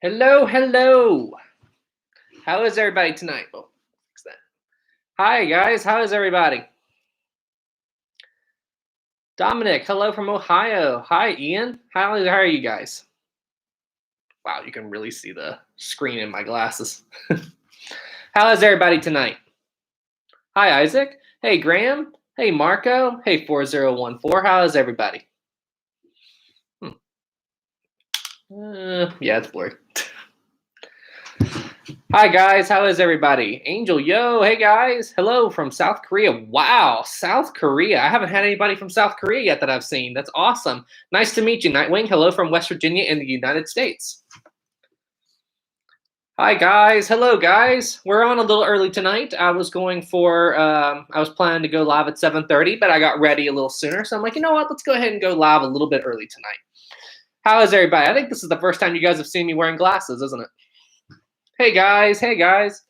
Hello, hello. How is everybody tonight? Oh, fix that. Hi, guys. How is everybody? Dominic, hello from Ohio. Hi, Ian. How are you guys? Wow, you can really see the screen in my glasses. How is everybody tonight? Hi, Isaac. Hey, Graham. Hey, Marco. Hey, 4014. How is everybody? Yeah, it's blurry. Hi guys, how is everybody? Angel, yo, hey guys, hello from South Korea. Wow, South Korea. I haven't had anybody from South Korea yet that I've seen. That's awesome. Nice to meet you, Nightwing. Hello from West Virginia in the United States. Hi guys, hello guys. We're on a little early tonight. I was planning to go live at 7:30, but I got ready a little sooner. So I'm like, you know what? Let's go ahead and go live a little bit early tonight. How is everybody? I think this is the first time you guys have seen me wearing glasses, isn't it? Hey guys, hey guys.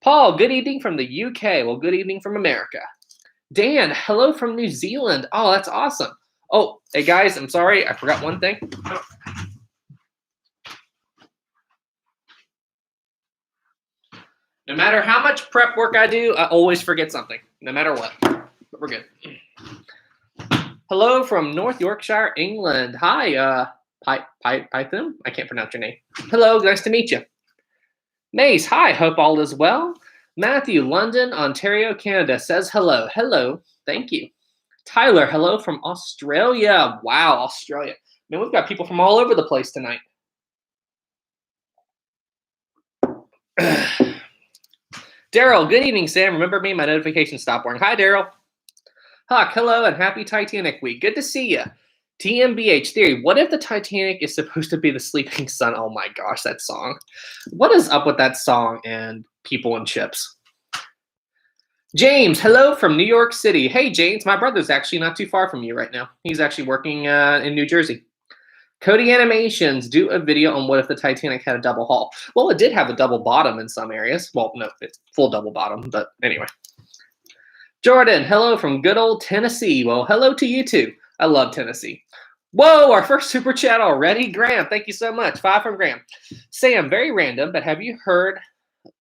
Paul, good evening from the UK. Well, good evening from America. Dan, hello from New Zealand. Oh, that's awesome. Oh, hey guys, I'm sorry. I forgot one thing. No matter how much prep work I do, I always forget something, no matter what. But we're good. Hello from North Yorkshire, England. Hi, Python. I can't pronounce your name. Hello, nice to meet you. Mace, hi, hope all is well. Matthew, London, Ontario, Canada, says hello. Hello, thank you. Tyler, hello from Australia. Wow, Australia. Man, we've got people from all over the place tonight. Daryl, good evening, Sam. Remember me? My notifications stopped working. Hi, Daryl. Huck, hello, and happy Titanic week. Good to see you. TMBH theory. What if the Titanic is supposed to be the sleeping sun? Oh my gosh, that song. What is up with that song and people and chips? James, hello from New York City. Hey, James, my brother's actually not too far from you right now. He's actually working in New Jersey. Cody Animations, do a video on what if the Titanic had a double hull. Well, it did have a double bottom in some areas. Well, no, it's full double bottom, but anyway. Jordan, hello from good old Tennessee. Well, hello to you too. I love Tennessee. Whoa, our first super chat already. Graham, thank you so much. 5 from Graham. Sam, very random, but have you heard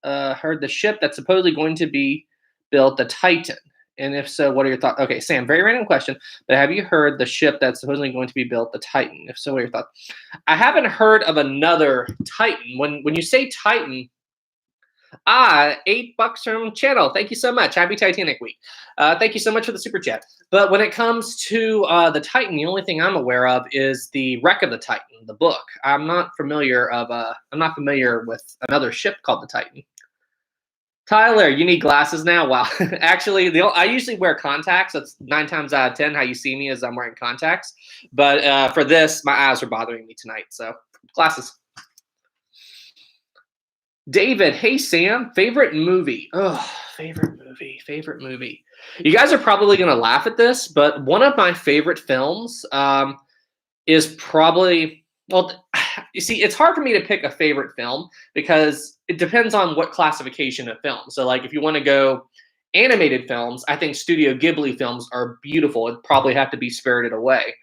the ship that's supposedly going to be built, the Titan? And if so, what are your thoughts? Okay, Sam, very random question, but have you heard the ship that's supposedly going to be built, the Titan? If so, what are your thoughts? I haven't heard of another Titan. When you say Titan, $8 from channel. Thank you so much. Happy Titanic week. Thank you so much for the super chat. But when it comes to the Titan, the only thing I'm aware of is the Wreck of the Titan, the book. I'm not familiar with another ship called the Titan. Tyler, you need glasses now? Wow. Actually, I usually wear contacts. That's 9 times out of 10 how you see me is I'm wearing contacts. But for this, my eyes are bothering me tonight. So glasses. David, hey Sam, favorite movie. Oh, favorite movie. You guys are probably going to laugh at this, but one of my favorite films is probably, well, you see, it's hard for me to pick a favorite film because it depends on what classification of film. So like if you want to go animated films, I think Studio Ghibli films are beautiful. It'd probably have to be Spirited Away.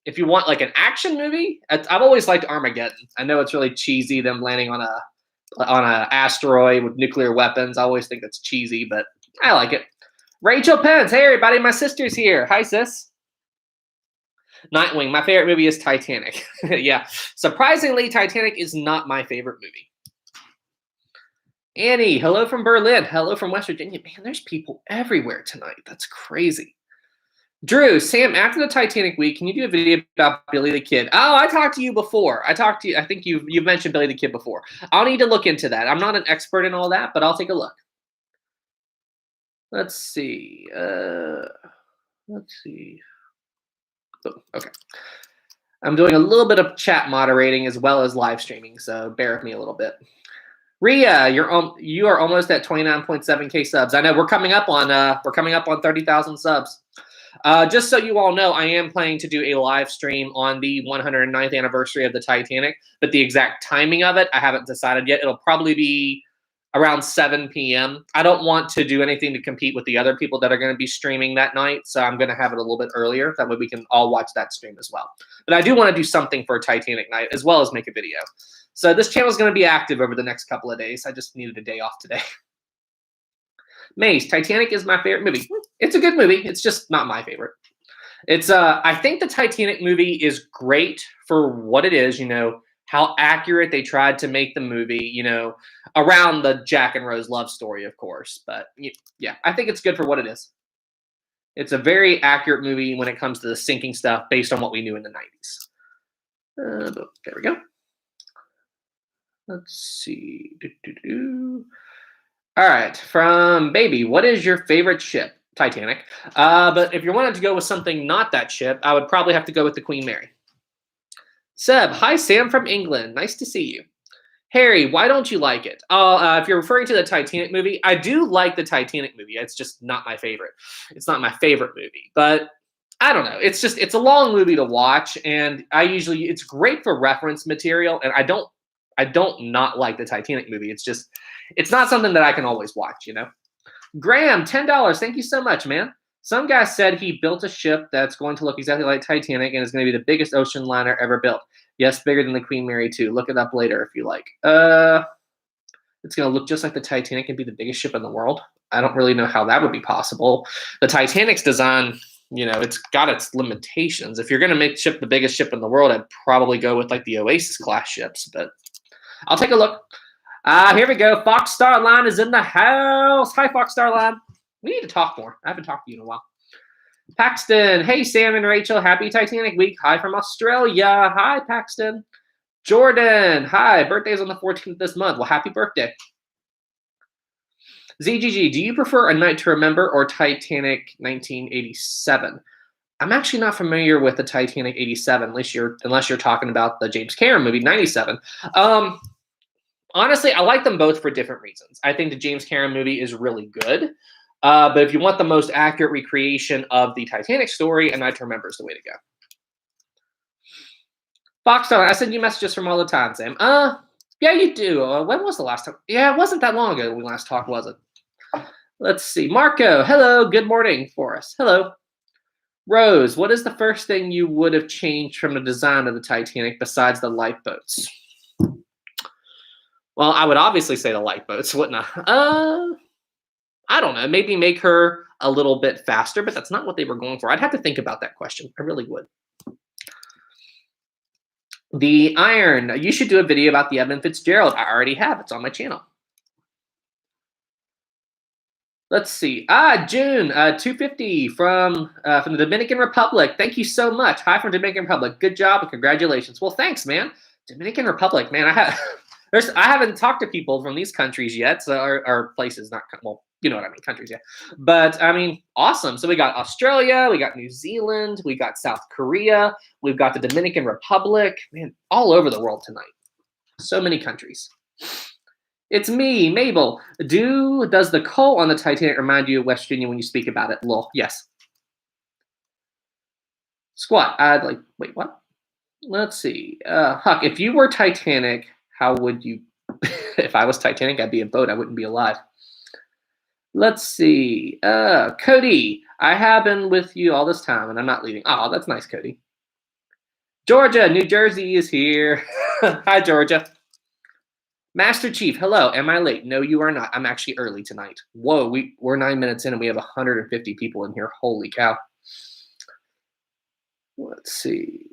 If you want like an action movie, I've always liked Armageddon. I know it's really cheesy, them landing on a asteroid with nuclear weapons. I always think that's cheesy, but I like it. Rachel Pence, hey everybody, my sister's here. Hi sis. Nightwing, my favorite movie is Titanic. Yeah, surprisingly, Titanic is not my favorite movie. Annie, hello from Berlin. Hello from West Virginia. Man, there's people everywhere tonight. That's crazy. Drew, Sam, after the Titanic week, can you do a video about Billy the Kid? Oh, I talked to you before. I think you've mentioned Billy the Kid before. I'll need to look into that. I'm not an expert in all that, but I'll take a look. Let's see. Oh, okay. I'm doing a little bit of chat moderating as well as live streaming, so bear with me a little bit. Ria, you are almost at 29.7K subs. I know we're coming up on 30,000 subs. Just so you all know, I am planning to do a live stream on the 109th anniversary of the Titanic, but the exact timing of it, I haven't decided yet. It'll probably be around 7 p.m. I don't want to do anything to compete with the other people that are going to be streaming that night, so I'm going to have it a little bit earlier. That way we can all watch that stream as well. But I do want to do something for Titanic night as well as make a video. So this channel is going to be active over the next couple of days. I just needed a day off today. Mace, Titanic is my favorite movie. It's a good movie. It's just not my favorite. It's I think the Titanic movie is great for what it is, you know, how accurate they tried to make the movie, you know, around the Jack and Rose love story, of course. But yeah, I think it's good for what it is. It's a very accurate movie when it comes to the sinking stuff based on what we knew in the 90s. There we go. Let's see. All right, from Baby, what is your favorite ship? Titanic. But if you wanted to go with something not that ship, I would probably have to go with the Queen Mary. Seb, hi Sam from England. Nice to see you. Harry, why don't you like it? If you're referring to the Titanic movie, I do like the Titanic movie. It's just not my favorite. It's not my favorite movie, but I don't know. It's a long movie to watch, and it's great for reference material, and I don't not like the Titanic movie. It's not something that I can always watch, you know? Graham, $10. Thank you so much, man. Some guy said he built a ship that's going to look exactly like Titanic and is going to be the biggest ocean liner ever built. Yes, bigger than the Queen Mary too. Look it up later if you like. It's going to look just like the Titanic and be the biggest ship in the world. I don't really know how that would be possible. The Titanic's design, you know, it's got its limitations. If you're going to make the biggest ship in the world, I'd probably go with like the Oasis class ships, but I'll take a look. Here we go. Fox Star Line is in the house. Hi, Fox Star Line. We need to talk more. I haven't talked to you in a while. Paxton. Hey, Sam and Rachel. Happy Titanic week. Hi from Australia. Hi, Paxton. Jordan. Hi. Birthday's on the 14th this month. Well, happy birthday. ZGG. Do you prefer A Night to Remember or Titanic 1987? I'm actually not familiar with the Titanic 87, unless you're talking about the James Cameron movie 97. Honestly, I like them both for different reasons. I think the James Cameron movie is really good. But if you want the most accurate recreation of the Titanic story, A Night to Remember is the way to go. Foxstone, I send you messages from all the time, Sam. Yeah, you do. When was the last time? Yeah, it wasn't that long ago we last talked, was it? Let's see. Marco, hello. Good morning for us. Hello. Rose, what is the first thing you would have changed from the design of the Titanic besides the lifeboats? Well, I would obviously say the lifeboats, wouldn't I? I don't know. Maybe make her a little bit faster, but that's not what they were going for. I'd have to think about that question. I really would. The Iron. You should do a video about the Edmund Fitzgerald. I already have. It's on my channel. Let's see. June, 250 from the Dominican Republic. Thank you so much. Hi from Dominican Republic. Good job and congratulations. Well, thanks, man. Dominican Republic, man. I haven't talked to people from these countries yet, so or places, not well, you know what I mean, countries, yeah. But I mean, awesome. So we got Australia, we got New Zealand, we got South Korea, we've got the Dominican Republic, man, all over the world tonight. So many countries. It's me, Mabel. Does the coal on the Titanic remind you of West Virginia when you speak about it? Lol. Yes. Squat. Wait, what? Let's see. Huck, if you were Titanic, how would you? If I was Titanic, I'd be a boat. I wouldn't be alive. Let's see. Cody, I have been with you all this time, and I'm not leaving. Oh, that's nice, Cody. Georgia, New Jersey is here. Hi, Georgia. Master Chief, hello. Am I late? No, you are not. I'm actually early tonight. Whoa, we're 9 minutes in, and we have 150 people in here. Holy cow. Let's see.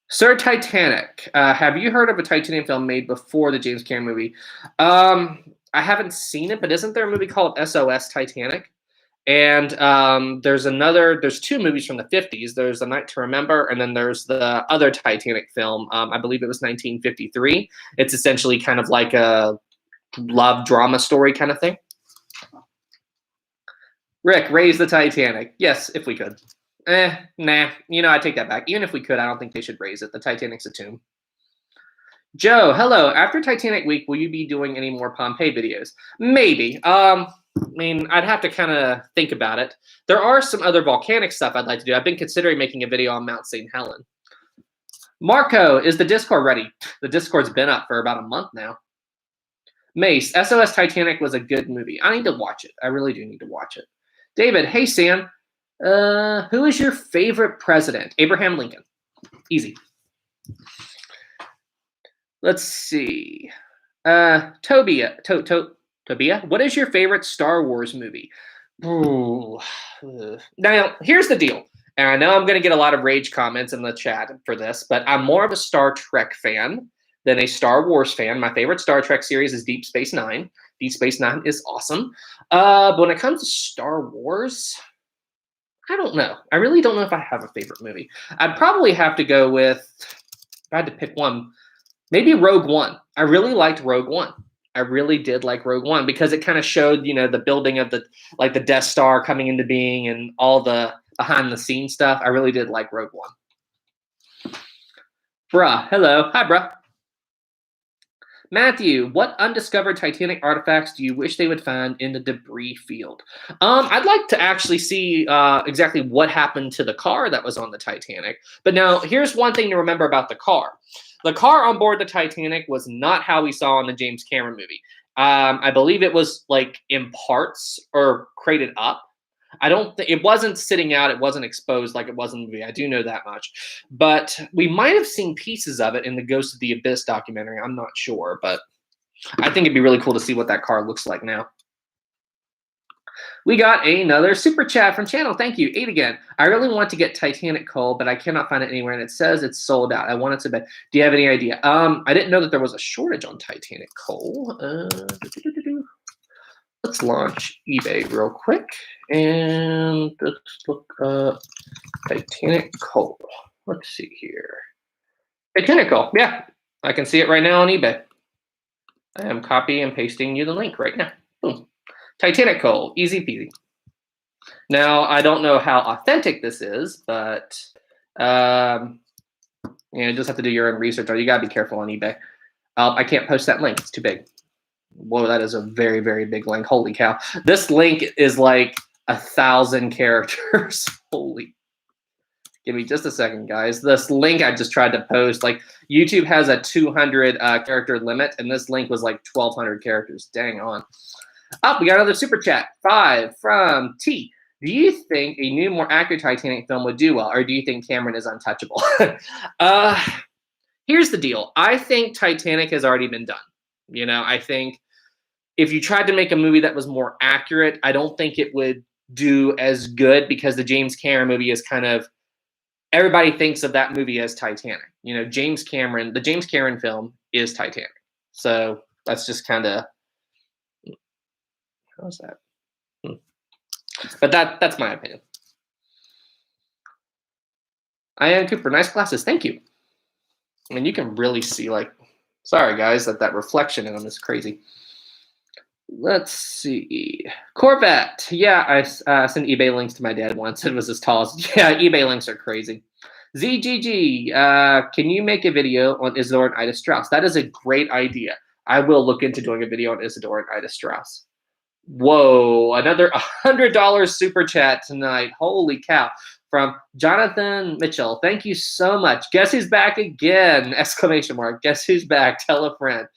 Sir Titanic. Have you heard of a Titanic film made before the James Cameron movie? I haven't seen it, but isn't there a movie called SOS Titanic? And there's two movies from the 50s. There's A Night to Remember, and then there's the other Titanic film. I believe it was 1953. It's essentially kind of like a love drama story kind of thing. Rick, raise the Titanic. Yes, if we could. Nah. You know, I take that back. Even if we could, I don't think they should raise it. The Titanic's a tomb. Joe, hello. After Titanic Week, will you be doing any more Pompeii videos? Maybe. I mean, I'd have to kind of think about it. There are some other volcanic stuff I'd like to do. I've been considering making a video on Mount St. Helens. Marco, is the Discord ready? The Discord's been up for about a month now. Mace, SOS Titanic was a good movie. I need to watch it. I really do need to watch it. David, hey Sam, who is your favorite president? Abraham Lincoln. Easy. Let's see. Tobia, Tobia, what is your favorite Star Wars movie? Ooh. Now, here's the deal. And I know I'm going to get a lot of rage comments in the chat for this, but I'm more of a Star Trek fan than a Star Wars fan. My favorite Star Trek series is Deep Space Nine. Deep Space Nine is awesome. But when it comes to Star Wars, I don't know. I really don't know if I have a favorite movie. I'd probably have to go with, if I had to pick one, maybe Rogue One. I really liked Rogue One. I really did like Rogue One because it kind of showed, the building of the Death Star coming into being and all the behind the scenes stuff. I really did like Rogue One. Bruh, hello. Hi, bruh. Matthew, what undiscovered Titanic artifacts do you wish they would find in the debris field? I'd like to actually see exactly what happened to the car that was on the Titanic. But now, here's one thing to remember about the car. The car on board the Titanic was not how we saw in the James Cameron movie. I believe it was like in parts or crated up. It wasn't sitting out. It wasn't exposed like it was in the movie. I do know that much. But we might have seen pieces of it in the Ghost of the Abyss documentary. I'm not sure, but I think it'd be really cool to see what that car looks like now. We got another super chat from channel. Thank you. 8 again. I really want to get Titanic coal, but I cannot find it anywhere, and it says it's sold out. I want it so bad. Do you have any idea? I didn't know that there was a shortage on Titanic coal. Let's launch eBay real quick, and let's look up Titanic coal. Let's see here. Titanic coal. Yeah, I can see it right now on eBay. I am copying and pasting you the link right now. Boom. Titanic coal, easy peasy. Now, I don't know how authentic this is, but you just have to do your own research, or you gotta be careful on eBay. I can't post that link; it's too big. Whoa, that is a very, very big link. Holy cow! This link is like 1,000 characters. Holy! Give me just a second, guys. This link I just tried to post, like YouTube has a 200 character limit, and this link was like 1,200 characters. Dang on. Oh, we got another super chat. 5 from T. Do you think a new, more accurate Titanic film would do well, or do you think Cameron is untouchable? Here's the deal. I think Titanic has already been done. I think if you tried to make a movie that was more accurate, I don't think it would do as good because the James Cameron movie is kind of, everybody thinks of that movie as Titanic. The James Cameron film is Titanic. So that's just kind of, how's that? But that's my opinion. I am Cooper. Nice glasses. Thank you. I mean, you can really see, sorry guys, that reflection in them is crazy. Let's see. Corvette. Yeah, I sent eBay links to my dad once. It was as tall as, yeah, eBay links are crazy. ZGG, can you make a video on Isidore and Ida Strauss? That is a great idea. I will look into doing a video on Isidore and Ida Strauss. Whoa, another $100 super chat tonight. Holy cow. From Jonathan Mitchell. Thank you so much. Guess who's back again? Exclamation mark. Guess who's back? Tell a friend.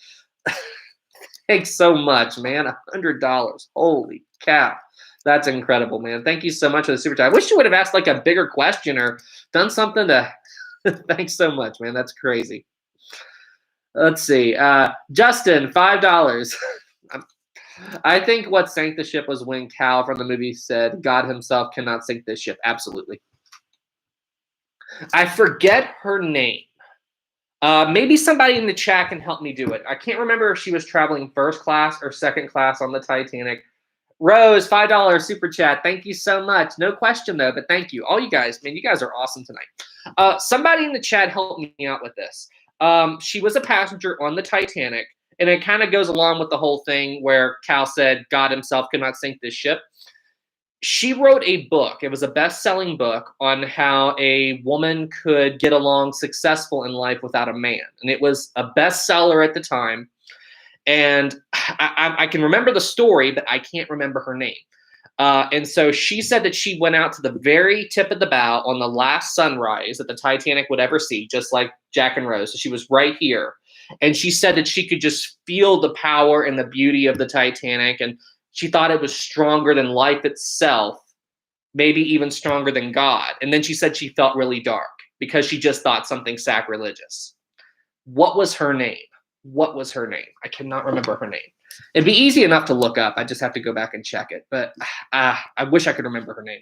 Thanks so much, man. $100. Holy cow. That's incredible, man. Thank you so much for the super chat. I wish you would have asked a bigger question or done something to thanks so much, man. That's crazy. Let's see. Justin, $5. I think what sank the ship was when Cal from the movie said, God himself cannot sink this ship. Absolutely. I forget her name. Maybe somebody in the chat can help me do it. I can't remember if she was traveling first class or second class on the Titanic. Rose, $5 super chat. Thank you so much. No question, though, but thank you. All you guys, man, you guys are awesome tonight. Somebody in the chat helped me out with this. She was a passenger on the Titanic. And it kind of goes along with the whole thing where Cal said, God himself could not sink this ship. She wrote a book. It was a best-selling book on how a woman could get along successful in life without a man. And it was a bestseller at the time. And I can remember the story, but I can't remember her name. And so she said that she went out to the very tip of the bow on the last sunrise that the Titanic would ever see, just like Jack and Rose. So she was right here. And she said that she could just feel the power and the beauty of the Titanic. And she thought it was stronger than life itself, maybe even stronger than God. And then she said she felt really dark because she just thought something sacrilegious. What was her name? What was her name? I cannot remember her name. It'd be easy enough to look up. I just have to go back and check it. But I wish I could remember her name.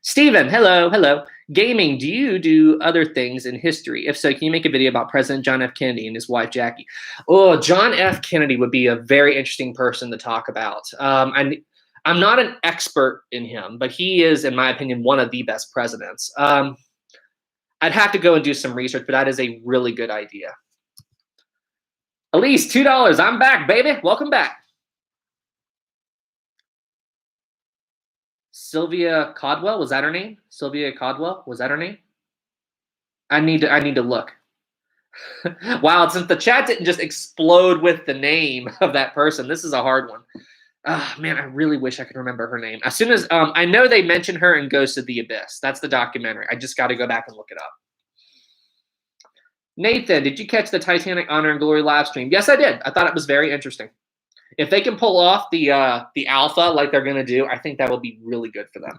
Steven, hello, hello. Gaming, do you do other things in history? If so, can you make a video about President John F. Kennedy and his wife, Jackie? Oh, John F. Kennedy would be a very interesting person to talk about. I'm not an expert in him, but he is, in my opinion, one of the best presidents. I'd have to go and do some research, but that is a really good idea. Elise, $2. I'm back, baby. Welcome back. Sylvia Codwell, was that her name? Sylvia Codwell, was that her name? I need to look. Wow, since the chat didn't just explode with the name of that person, this is a hard one. Man, I really wish I could remember her name. As soon as I know they mention her in Ghost of the Abyss. That's the documentary. I just got to go back and look it up. Nathan, did you catch the Titanic Honor and Glory live stream? Yes, I did. I thought it was very interesting. If they can pull off the alpha like they're going to do, I think that will be really good for them.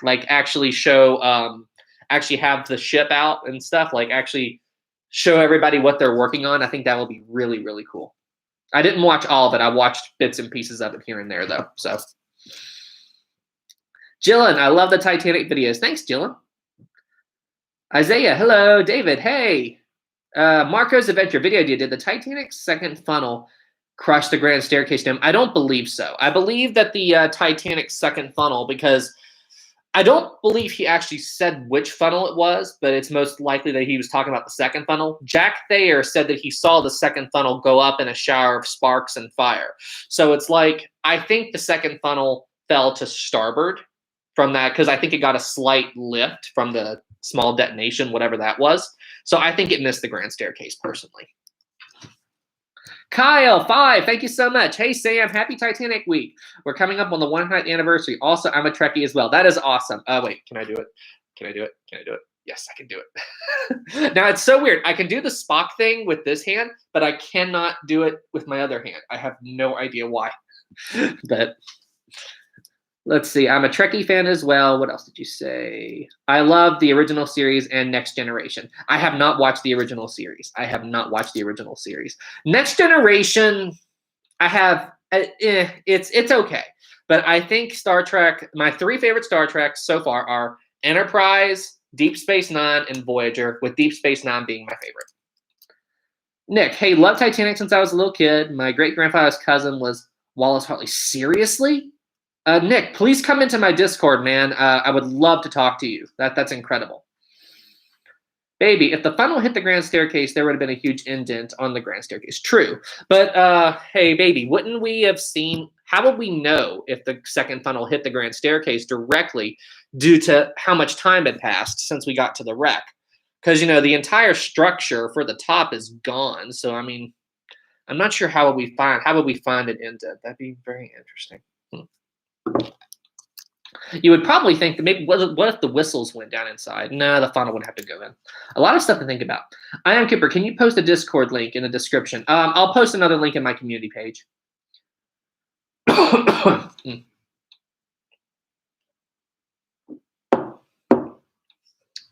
Like actually show, actually have the ship out and stuff. Like actually show everybody what they're working on. I think that will be really, really cool. I didn't watch all of it. I watched bits and pieces of it here and there, though. So, Jillian, I love the Titanic videos. Thanks, Jillian. Isaiah, hello. David, hey. Marco's Adventure video idea. Did the Titanic's second funnel crush the grand staircase dome? I don't believe so. I believe that the Titanic's second funnel, because I don't believe he actually said which funnel it was, but it's most likely that he was talking about the second funnel. Jack Thayer said that he saw the second funnel go up in a shower of sparks and fire. So it's like, I think the second funnel fell to starboard from that, because I think it got a slight lift from the small detonation, whatever that was. So I think it missed the grand staircase personally. Kyle, 5, thank you so much. Hey, Sam, happy Titanic week. We're coming up on the 100th anniversary. Also, I'm a Trekkie as well. That is awesome. Wait, can I do it? Can I do it? Can I do it? Yes, I can do it. Now, it's so weird. I can do the Spock thing with this hand, but I cannot do it with my other hand. I have no idea why. But let's see. I'm a Trekkie fan as well. What else did you say? I love the original series and Next Generation. I have not watched the original series. Next Generation, I have. It's okay, but I think Star Trek. My 3 favorite Star Treks so far are Enterprise, Deep Space Nine, and Voyager. With Deep Space Nine being my favorite. Nick, hey, love Titanic since I was a little kid. My great grandfather's cousin was Wallace Hartley. Seriously? Nick, please come into my Discord, man. I would love to talk to you. That's incredible. Baby, if the funnel hit the grand staircase, there would have been a huge indent on the grand staircase. True. But, hey, baby, wouldn't we have seen – how would we know if the second funnel hit the grand staircase directly due to how much time had passed since we got to the wreck? Because, you know, the entire structure for the top is gone. So, I mean, I'm not sure how would we find an indent. That'd be very interesting. You would probably think that maybe what if the whistles went down inside? No, the funnel would have to go in. A lot of stuff to think about. I am Kipper. Can you post a Discord link in the description? I'll post another link in my community page.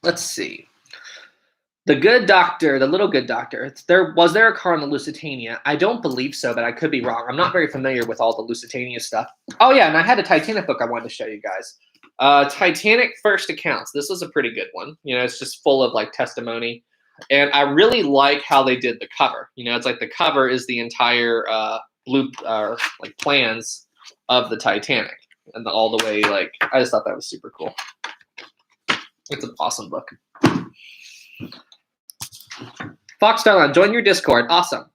Let's see. The Good Doctor, the Little Good Doctor. Was there a car on the Lusitania? I don't believe so, but I could be wrong. I'm not very familiar with all the Lusitania stuff. Oh, yeah, and I had a Titanic book I wanted to show you guys. Titanic First Accounts. This was a pretty good one. You know, it's just full of, like, testimony. And I really like how they did the cover. You know, it's like the cover is the entire like, plans of the Titanic. And all the way, like, I just thought that was super cool. It's an awesome book. Fox Starline, join your Discord. Awesome.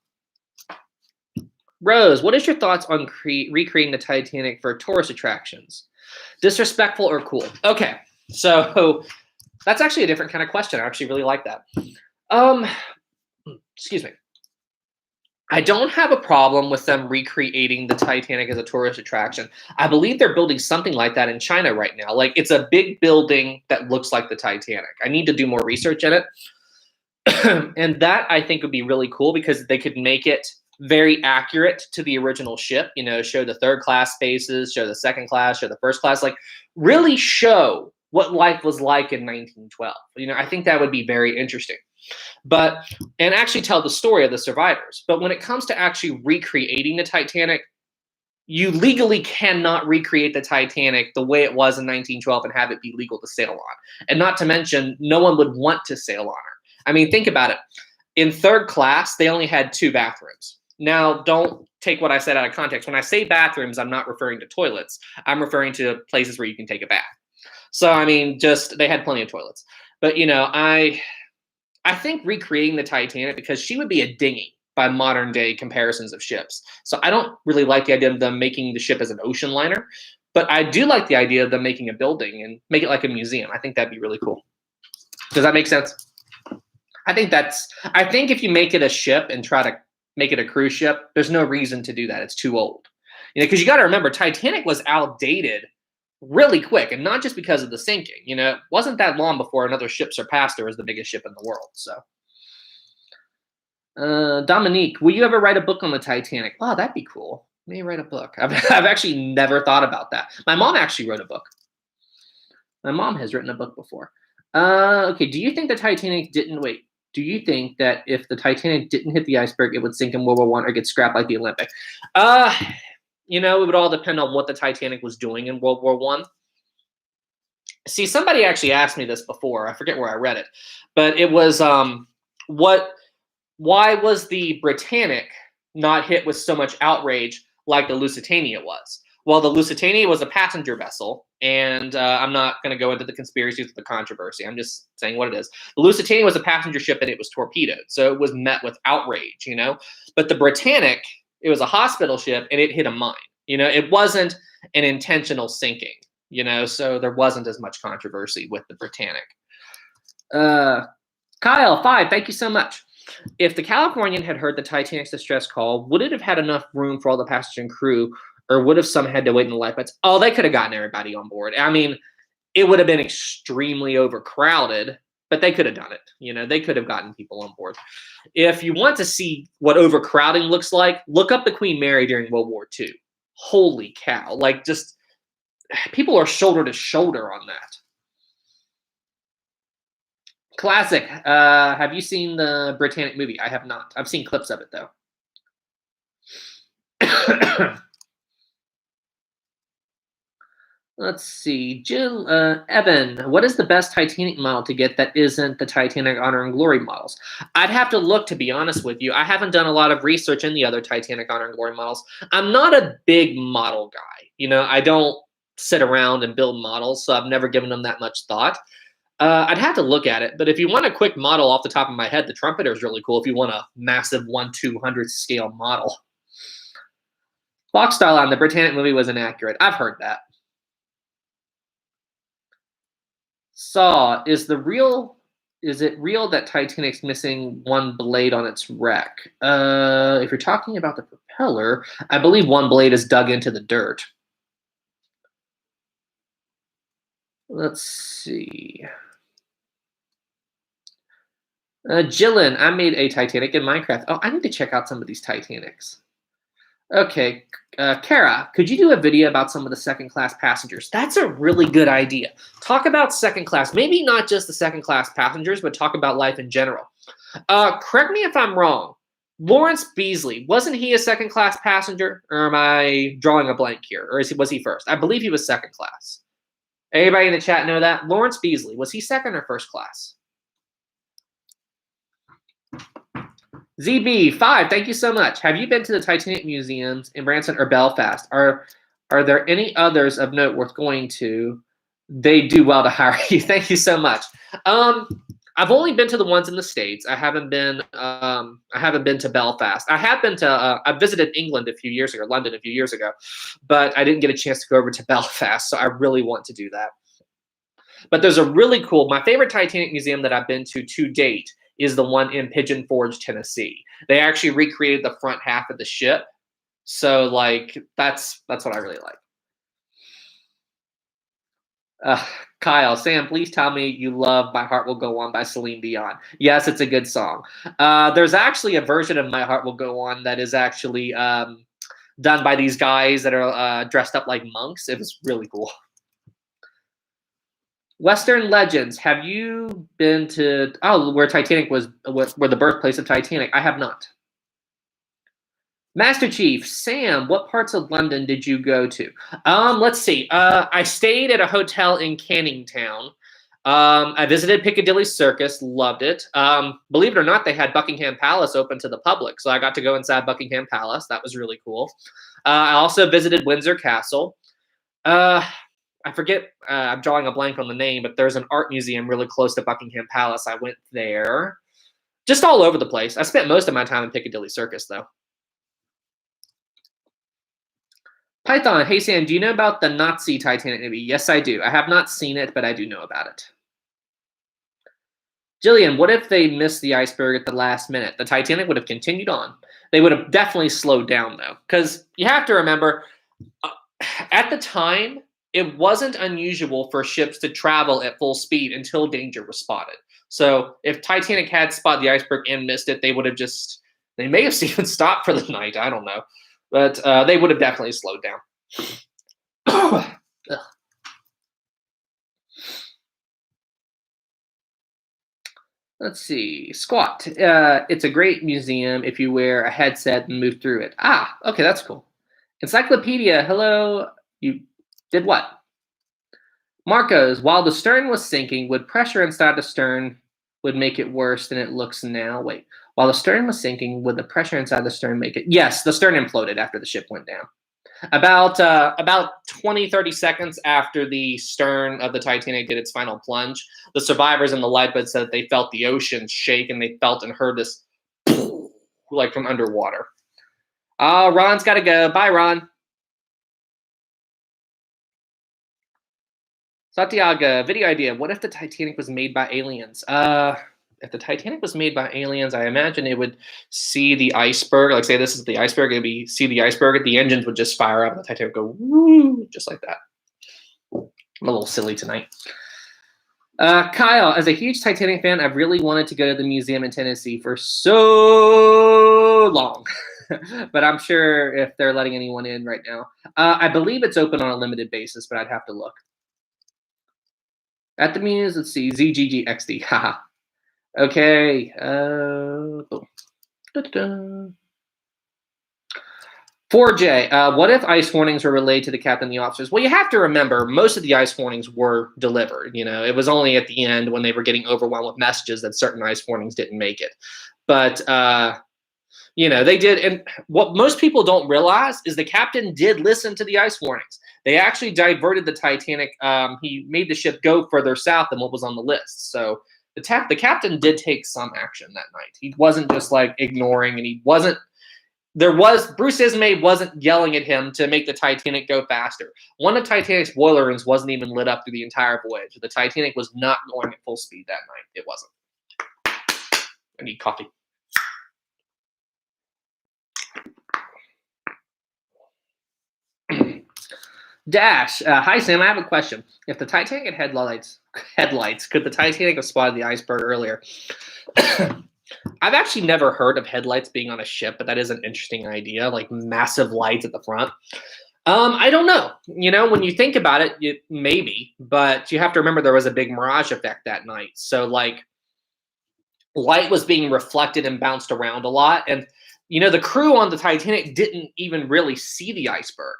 Rose, what is your thoughts on recreating the Titanic for tourist attractions? Disrespectful or cool? Okay, so that's actually a different kind of question. I actually really like that. Excuse me. I don't have a problem with them recreating the Titanic as a tourist attraction. I believe they're building something like that in China right now. Like it's a big building that looks like the Titanic. I need to do more research in it. And that I think would be really cool because they could make it very accurate to the original ship, you know, show the third class spaces, show the second class, show the first class, like really show what life was like in 1912. You know, I think that would be very interesting. But and actually tell the story of the survivors. But when it comes to actually recreating the Titanic, you legally cannot recreate the Titanic the way it was in 1912 and have it be legal to sail on. And not to mention, no one would want to sail on her. I mean, think about it. In third class, they only had 2 bathrooms. Now, don't take what I said out of context. When I say bathrooms, I'm not referring to toilets. I'm referring to places where you can take a bath. So, I mean, just they had plenty of toilets. But, you know, I think recreating the Titanic, because she would be a dinghy by modern day comparisons of ships. So I don't really like the idea of them making the ship as an ocean liner, but I do like the idea of them making a building and make it like a museum. I think that'd be really cool. Does that make sense? I think if you make it a ship and try to make it a cruise ship, there's no reason to do that. It's too old. You know, because you got to remember, Titanic was outdated really quick, and not just because of the sinking. You know, it wasn't that long before another ship surpassed her as the biggest ship in the world. So, Dominique, will you ever write a book on the Titanic? Oh, that'd be cool. Maybe write a book. I've actually never thought about that. My mom actually wrote a book. My mom has written a book before. Okay, do you think the Titanic didn't wait? Do you think that if the Titanic didn't hit the iceberg, it would sink in World War I or get scrapped like the Olympic? You know, it would all depend on what the Titanic was doing in World War I. See, somebody actually asked me this before. I forget where I read it, but it was why was the Britannic not hit with so much outrage like the Lusitania was? Well, the Lusitania was a passenger vessel, and I'm not going to go into the conspiracies of the controversy. I'm just saying what it is. The Lusitania was a passenger ship, and it was torpedoed, so it was met with outrage, you know. But the Britannic, it was a hospital ship, and it hit a mine. You know, it wasn't an intentional sinking, you know, so there wasn't as much controversy with the Britannic. Kyle, 5, thank you so much. If the Californian had heard the Titanic's distress call, would it have had enough room for all the passengers and crew, or would have some had to wait in the lifeboats? Oh, they could have gotten everybody on board. I mean, it would have been extremely overcrowded, but they could have done it. You know, they could have gotten people on board. If you want to see what overcrowding looks like, look up the Queen Mary during World War II. Holy cow. Like, just people are shoulder to shoulder on that. Classic. Have you seen the Britannic movie? I have not. I've seen clips of it, though. Let's see. Jill, Evan, what is the best Titanic model to get that isn't the Titanic Honor and Glory models? I'd have to look, to be honest with you. I haven't done a lot of research in the other Titanic Honor and Glory models. I'm not a big model guy. You know, I don't sit around and build models, so I've never given them that much thought. I'd have to look at it, but if you want a quick model off the top of my head, the Trumpeter is really cool if you want a massive 1/200 scale model. Fox style on the Britannic movie was inaccurate. I've heard that. Saw, is it real that Titanic's missing one blade on its wreck? If you're talking about the propeller, I believe one blade is dug into the dirt. Let's see. Jillian, I made a Titanic in Minecraft. Oh, I need to check out some of these Titanics. Okay, Kara, could you do a video about some of the second class passengers? That's a really good idea. Talk about second class, maybe not just the second class passengers, but talk about life in general. Correct me if I'm wrong. Lawrence Beasley, wasn't he a second class passenger? Or am I drawing a blank here? Or was he first? I believe he was second class. Anybody in the chat know that? Lawrence Beasley, was he second or first class? ZB5, thank you so much. Have you been to the Titanic museums in Branson or Belfast? Are there any others of note worth going to? They do well to hire you. Thank you so much. I've only been to the ones in the States. I haven't been to Belfast. I have been to I visited England a few years ago, London a few years ago, but I didn't get a chance to go over to Belfast, so I really want to do that. But there's a really cool, my favorite Titanic museum that I've been to date is the one in Pigeon Forge, Tennessee. They actually recreated the front half of the ship. So like that's what I really like. Kyle, Sam, please tell me you love My Heart Will Go On by Celine Dion. Yes, it's a good song. There's actually a version of My Heart Will Go On that is actually done by these guys that are dressed up like monks. It was really cool. Western Legends. Have you been to where Titanic was, where the birthplace of Titanic? I have not. Master Chief, Sam, what parts of London did you go to? Let's see. I stayed at a hotel in Canning Town. I visited Piccadilly Circus, loved it. Believe it or not, they had Buckingham Palace open to the public, so I got to go inside Buckingham Palace. That was really cool. I also visited Windsor Castle. I forget, I'm drawing a blank on the name, but there's an art museum really close to Buckingham Palace. I went there. Just all over the place. I spent most of my time in Piccadilly Circus, though. Python, hey Sam, do you know about the Nazi Titanic movie? Yes, I do. I have not seen it, but I do know about it. Jillian, what if they missed the iceberg at the last minute? The Titanic would have continued on. They would have definitely slowed down, though. Because you have to remember, at the time, it wasn't unusual for ships to travel at full speed until danger was spotted. So if Titanic had spotted the iceberg and missed it, they would have they may have even stopped for the night. I don't know. But they would have definitely slowed down. Let's see. Squat. It's a great museum if you wear a headset and move through it. Ah, okay, that's cool. Encyclopedia. Hello. You did what? Marcos. While the stern was sinking, would pressure inside the stern would make it worse than it looks now? Wait. While the stern was sinking, would the pressure inside the stern make it? Yes, the stern imploded after the ship went down. About 20, 30 seconds after the stern of the Titanic did its final plunge, the survivors in the lifeboat said that they felt the ocean shake and they felt and heard this like from underwater. Ron's got to go. Bye, Ron. Satyaga, video idea. What if the Titanic was made by aliens? If the Titanic was made by aliens, I imagine it would see the iceberg. Like, say this is the iceberg, it would be see the iceberg. The engines would just fire up, and the Titanic would go woo, just like that. I'm a little silly tonight. Kyle, as a huge Titanic fan, I've really wanted to go to the museum in Tennessee for so long. But I'm sure if they're letting anyone in right now. I believe it's open on a limited basis, but I'd have to look. At the muse, let's see, ZGGXD, haha. Okay. 4J. What if ice warnings were relayed to the captain and the officers? Well, you have to remember, most of the ice warnings were delivered. You know, it was only at the end when they were getting overwhelmed with messages that certain ice warnings didn't make it. But you know, they did. And what most people don't realize is the captain did listen to the ice warnings. They actually diverted the Titanic. He made the ship go further south than what was on the list. So the captain did take some action that night. He wasn't just like ignoring, and he wasn't. Bruce Ismay wasn't yelling at him to make the Titanic go faster. One of Titanic's boiler rooms wasn't even lit up through the entire voyage. The Titanic was not going at full speed that night. It wasn't. I need coffee. Dash, hi Sam, I have a question. If the Titanic had headlights, could the Titanic have spotted the iceberg earlier? I've actually never heard of headlights being on a ship, but that is an interesting idea, like massive lights at the front. I don't know. You know, when you think about it, maybe, but you have to remember there was a big mirage effect that night. So like light was being reflected and bounced around a lot. And, you know, the crew on the Titanic didn't even really see the iceberg.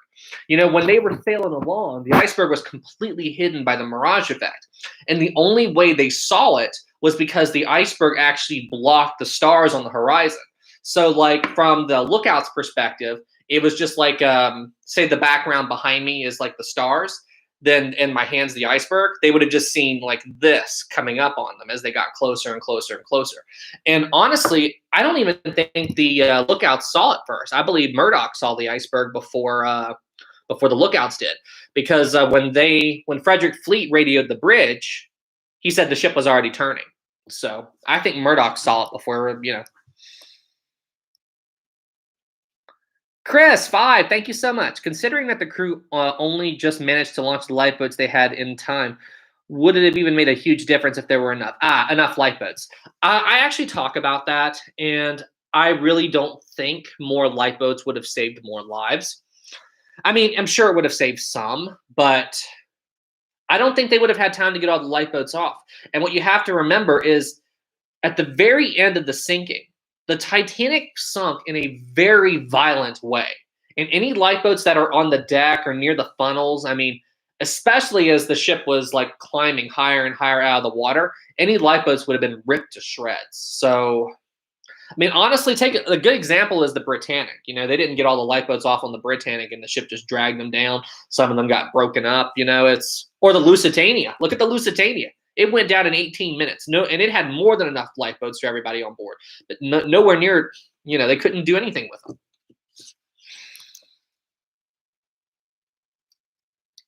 You know, when they were sailing along, the iceberg was completely hidden by the mirage effect. And the only way they saw it was because the iceberg actually blocked the stars on the horizon. So like from the lookout's perspective, it was just like, say the background behind me is like the stars, then in my hands, the iceberg, they would have just seen like this coming up on them as they got closer and closer and closer. And honestly, I don't even think the lookouts saw it first. I believe Murdoch saw the iceberg before the lookouts did, because when Frederick Fleet radioed the bridge, he said the ship was already turning. So I think Murdoch saw it before, you know. Chris, 5, thank you so much. Considering that the crew only just managed to launch the lifeboats they had in time, would it have even made a huge difference if there were enough? Enough lifeboats. I actually talk about that, and I really don't think more lifeboats would have saved more lives. I mean, I'm sure it would have saved some, but I don't think they would have had time to get all the lifeboats off. And what you have to remember is at the very end of the sinking, the Titanic sunk in a very violent way. And any lifeboats that are on the deck or near the funnels, I mean, especially as the ship was like climbing higher and higher out of the water, any lifeboats would have been ripped to shreds. So, I mean, honestly, take a good example is the Britannic. You know, they didn't get all the lifeboats off on the Britannic, and the ship just dragged them down. Some of them got broken up. You know, or the Lusitania. Look at the Lusitania. It went down in 18 minutes. And it had more than enough lifeboats for everybody on board, but nowhere near. You know, they couldn't do anything with them.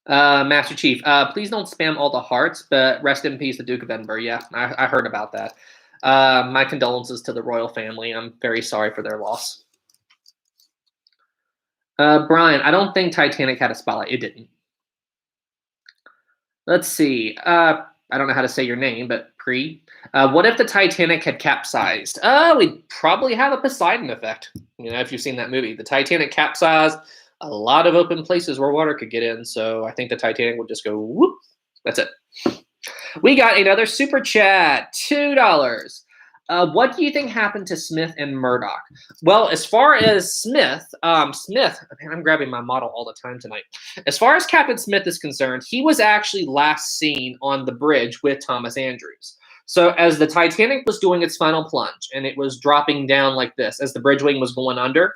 Master Chief, please don't spam all the hearts, but rest in peace, the Duke of Edinburgh. Yeah, I heard about that. My condolences to the royal family. I'm very sorry for their loss. Brian, I don't think Titanic had a spotlight. It didn't. Let's see. I don't know how to say your name, but what if the Titanic had capsized? We'd probably have a Poseidon effect. You know, if you've seen that movie. The Titanic capsized, a lot of open places where water could get in, so I think the Titanic would just go whoop. That's it. We got another super chat, $2. What do you think happened to Smith and Murdoch? Well, as far as Smith, man, I'm grabbing my model all the time tonight. As far as Captain Smith is concerned, he was actually last seen on the bridge with Thomas Andrews. So as the Titanic was doing its final plunge and it was dropping down like this, as the bridge wing was going under,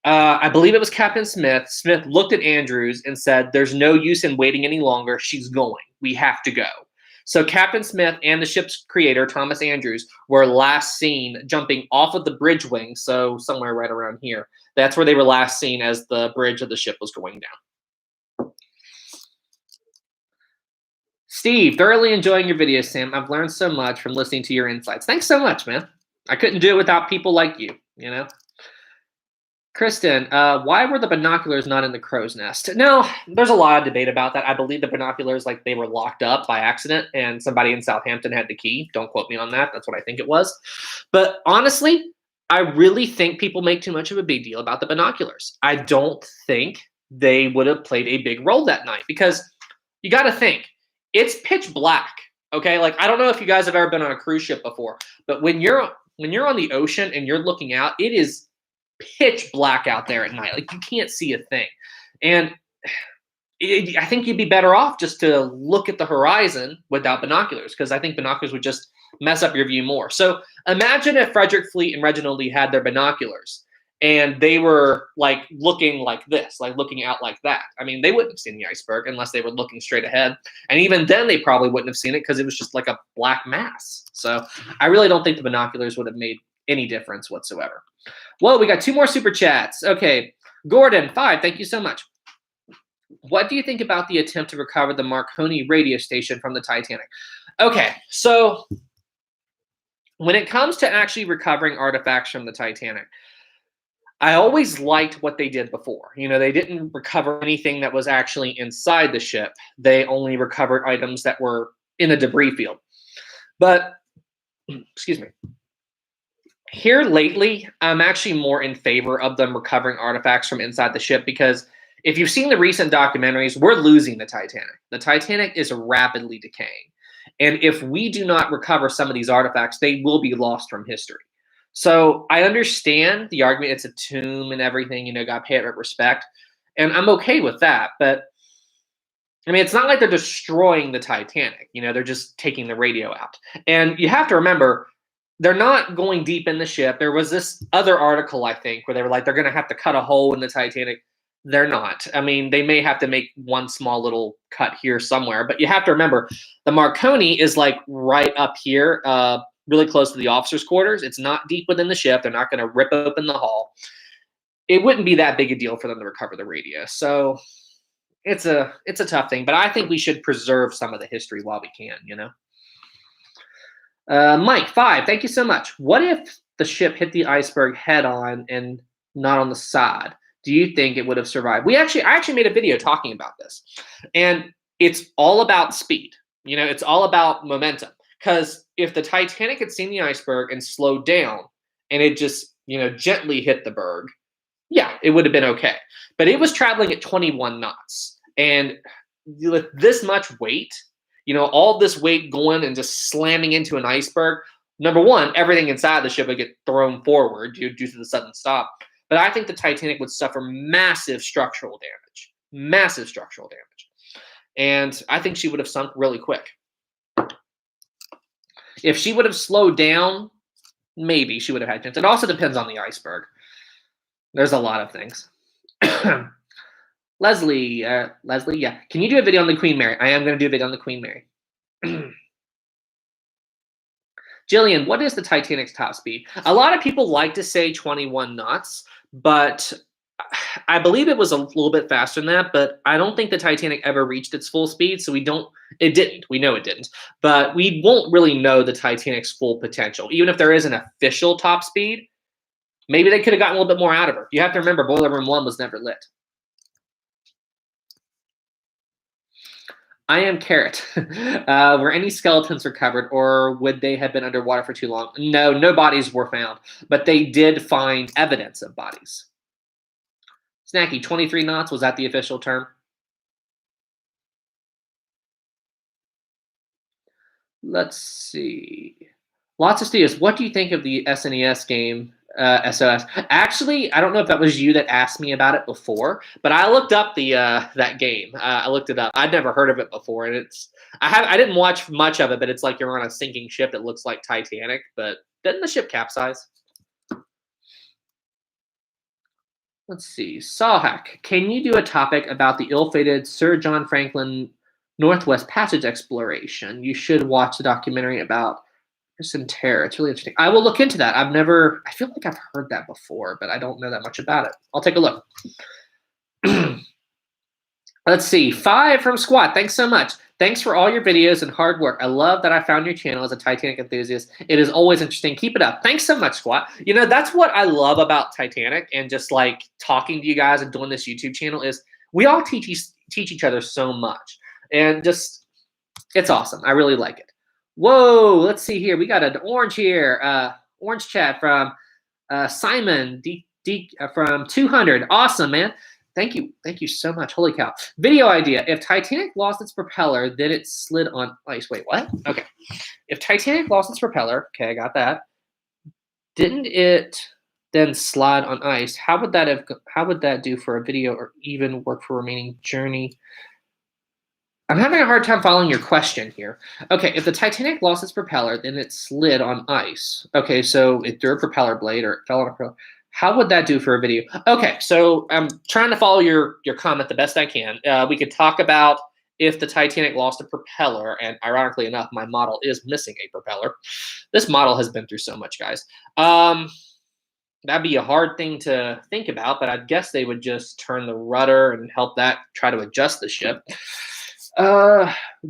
I believe it was Captain Smith. Smith looked at Andrews and said, "There's no use in waiting any longer. She's going. We have to go." So Captain Smith and the ship's creator, Thomas Andrews, were last seen jumping off of the bridge wing, so somewhere right around here. That's where they were last seen as the bridge of the ship was going down. Steve, thoroughly enjoying your videos, Sam. I've learned so much from listening to your insights. Thanks so much, man. I couldn't do it without people like you, you know? Kristen, why were the binoculars not in the crow's nest? No, there's a lot of debate about that. I believe the binoculars, like, they were locked up by accident and somebody in Southampton had the key. Don't quote me on that. That's what I think it was. But honestly, I really think people make too much of a big deal about the binoculars. I don't think they would have played a big role that night because you got to think, it's pitch black, okay? Like, I don't know if you guys have ever been on a cruise ship before, but when you're on the ocean and you're looking out, it is pitch black out there at night. Like, you can't see a thing. And I think you'd be better off just to look at the horizon without binoculars, because I think binoculars would just mess up your view more. So imagine if Frederick Fleet and Reginald Lee had their binoculars and they were like looking like this, like looking out like that. I mean, they wouldn't have seen the iceberg unless they were looking straight ahead. And even then they probably wouldn't have seen it because it was just like a black mass. So I really don't think the binoculars would have made any difference whatsoever. Well, we got 2 more super chats. Okay, Gordon, 5, thank you so much. What do you think about the attempt to recover the Marconi radio station from the Titanic? Okay, so when it comes to actually recovering artifacts from the Titanic, I always liked what they did before. You know, they didn't recover anything that was actually inside the ship. They only recovered items that were in the debris field. But, excuse me. Here lately, I'm actually more in favor of them recovering artifacts from inside the ship because if you've seen the recent documentaries, we're losing the Titanic. The Titanic is rapidly decaying. And if we do not recover some of these artifacts, they will be lost from history. So I understand the argument. It's a tomb and everything, you know, got to pay it respect. And I'm okay with that. But I mean, it's not like they're destroying the Titanic. You know, they're just taking the radio out. And you have to remember, they're not going deep in the ship. There was this other article, I think, where they were like, they're going to have to cut a hole in the Titanic. They're not. I mean, they may have to make one small little cut here somewhere. But you have to remember, the Marconi is like right up here, really close to the officers' quarters. It's not deep within the ship. They're not going to rip open the hull. It wouldn't be that big a deal for them to recover the radio. So it's a tough thing. But I think we should preserve some of the history while we can, you know? Mike 5, thank you so much. What if the ship hit the iceberg head on and not on the side? Do you think it would have survived? I actually made a video talking about this, and it's all about speed. It's all about momentum. Because if the Titanic had seen the iceberg and slowed down, and it just gently hit the berg, yeah, it would have been okay. But it was traveling at 21 knots, and with this much weight, all this weight going and just slamming into an iceberg. Number one, everything inside the ship would get thrown forward due to the sudden stop. But I think the Titanic would suffer massive structural damage, and I think she would have sunk really quick. If she would have slowed down, maybe she would have had a chance. It also depends on the iceberg. There's a lot of things. Leslie, yeah. Can you do a video on the Queen Mary? I am going to do a video on the Queen Mary. Jillian, what is the Titanic's top speed? A lot of people like to say 21 knots, but I believe it was a little bit faster than that, but I don't think the Titanic ever reached its full speed, so it didn't. We know it didn't. But we won't really know the Titanic's full potential. Even if there is an official top speed, maybe they could have gotten a little bit more out of her. You have to remember, Boiler Room 1 was never lit. I am Carrot. Were any skeletons recovered, or would they have been underwater for too long? No bodies were found, but they did find evidence of bodies. Snacky, 23 knots, was that the official term? Let's see. Lots of studios. What do you think of the SNES game SOS? Actually, I don't know if that was you that asked me about it before, but I looked up the that game. I looked it up. I'd never heard of it before, and I didn't watch much of it, but it's like you're on a sinking ship that looks like Titanic, but didn't the ship capsize? Let's see. Sawhack, can you do a topic about the ill-fated Sir John Franklin Northwest Passage exploration? You should watch the documentary about Terror. It's really interesting. I will look into that. I feel like I've heard that before, but I don't know that much about it. I'll take a look. Let's see. 5 from Squat. Thanks so much. Thanks for all your videos and hard work. I love that I found your channel as a Titanic enthusiast. It is always interesting. Keep it up. Thanks so much, Squat. That's what I love about Titanic and just like talking to you guys and doing this YouTube channel is we all teach each other so much. And just, it's awesome. I really like it. Whoa, let's see here. We got an orange here. Orange chat from Simon from 200. Awesome, man. Thank you so much. Holy cow. Video idea. If Titanic lost its propeller, then it slid on ice. Wait, what? Okay. If Titanic lost its propeller, okay, I got that. Didn't it then slide on ice? How would that do for a video or even work for remaining journey? I'm having a hard time following your question here. Okay, if the Titanic lost its propeller, then it slid on ice. Okay, so it threw a propeller blade or it fell on a propeller. How would that do for a video? Okay, so I'm trying to follow your comment the best I can. We could talk about if the Titanic lost a propeller, and ironically enough, my model is missing a propeller. This model has been through so much, guys. That'd be a hard thing to think about, but I guess they would just turn the rudder and help that try to adjust the ship.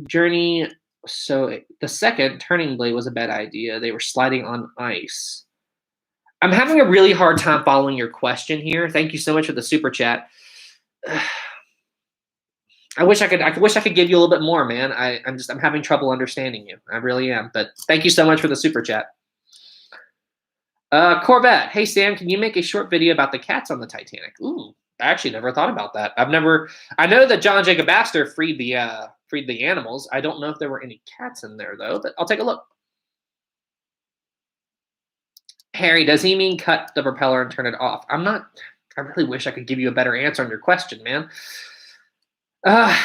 Journey. So the second turning blade was a bad idea. They were sliding on ice. I'm having a really hard time following your question here. Thank you so much for the super chat. I wish I could give you a little bit more, man. I'm having trouble understanding you. I really am. But thank you so much for the super chat. Corvette. Hey Sam, can you make a short video about the cats on the Titanic? Ooh, I actually never thought about that. I know that John Jacob Astor freed the animals. I don't know if there were any cats in there though, but I'll take a look. Harry, does he mean cut the propeller and turn it off? I really wish I could give you a better answer on your question, man. I'm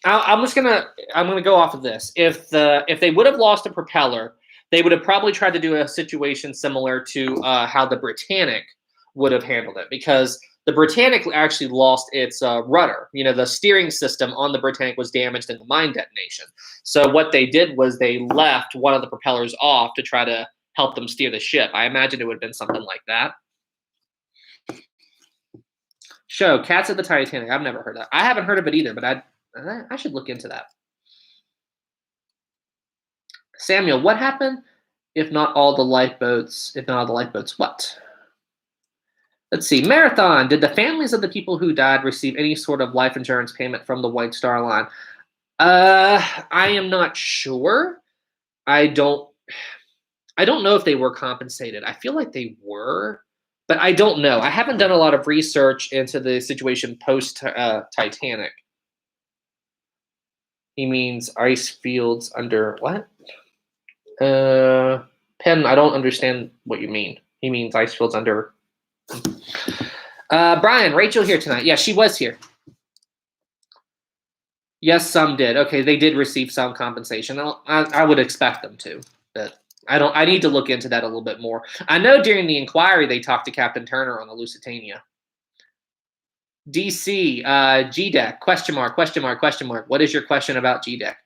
gonna go off of this. If they would have lost a propeller, they would have probably tried to do a situation similar to how the Britannic would have handled it, because the Britannic actually lost its rudder. The steering system on the Britannic was damaged in the mine detonation. So what they did was they left one of the propellers off to try to help them steer the ship. I imagine it would have been something like that. Show Cats of the Titanic. I've never heard of that. I haven't heard of it either, but I should look into that. Samuel, what happened If not all the lifeboats, what? Let's see. Marathon. Did the families of the people who died receive any sort of life insurance payment from the White Star Line? I am not sure. I don't know if they were compensated. I feel like they were, but I don't know. I haven't done a lot of research into the situation post Titanic. He means ice fields under what? Penn, I don't understand what you mean. He means ice fields under. Brian, Rachel here tonight. Yeah, she was here. Yes, some did. Okay, they did receive some compensation. I would expect them to, but I need to look into that a little bit more. I know during the inquiry they talked to Captain Turner on the Lusitania. DC, G-Deck, question mark. What is your question about G-Deck?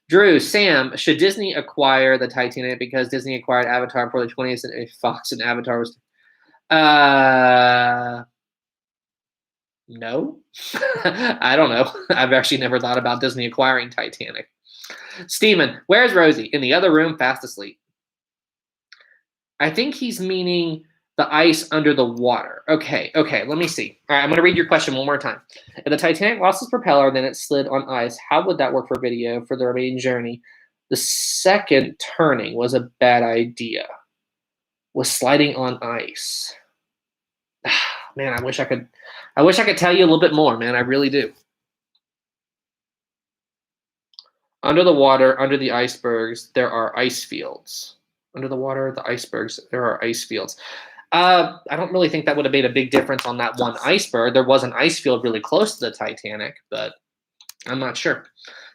Drew, Sam, should Disney acquire the Titanic because Disney acquired Avatar for the 20th and Fox and Avatar was... No. I don't know. I've actually never thought about Disney acquiring Titanic. Steven, where's Rosie? In the other room, fast asleep. I think he's meaning the ice under the water. Okay, let me see. All right, I'm going to read your question one more time. If the Titanic lost its propeller, then it slid on ice, how would that work for video for the remaining journey? The second turning was a bad idea. Was sliding on ice. Man, I wish I could tell you a little bit more, man. I really do. Under the water, under the icebergs, there are ice fields. Under the water, the icebergs, there are ice fields. I don't really think that would have made a big difference on that one iceberg. There was an ice field really close to the Titanic, but I'm not sure.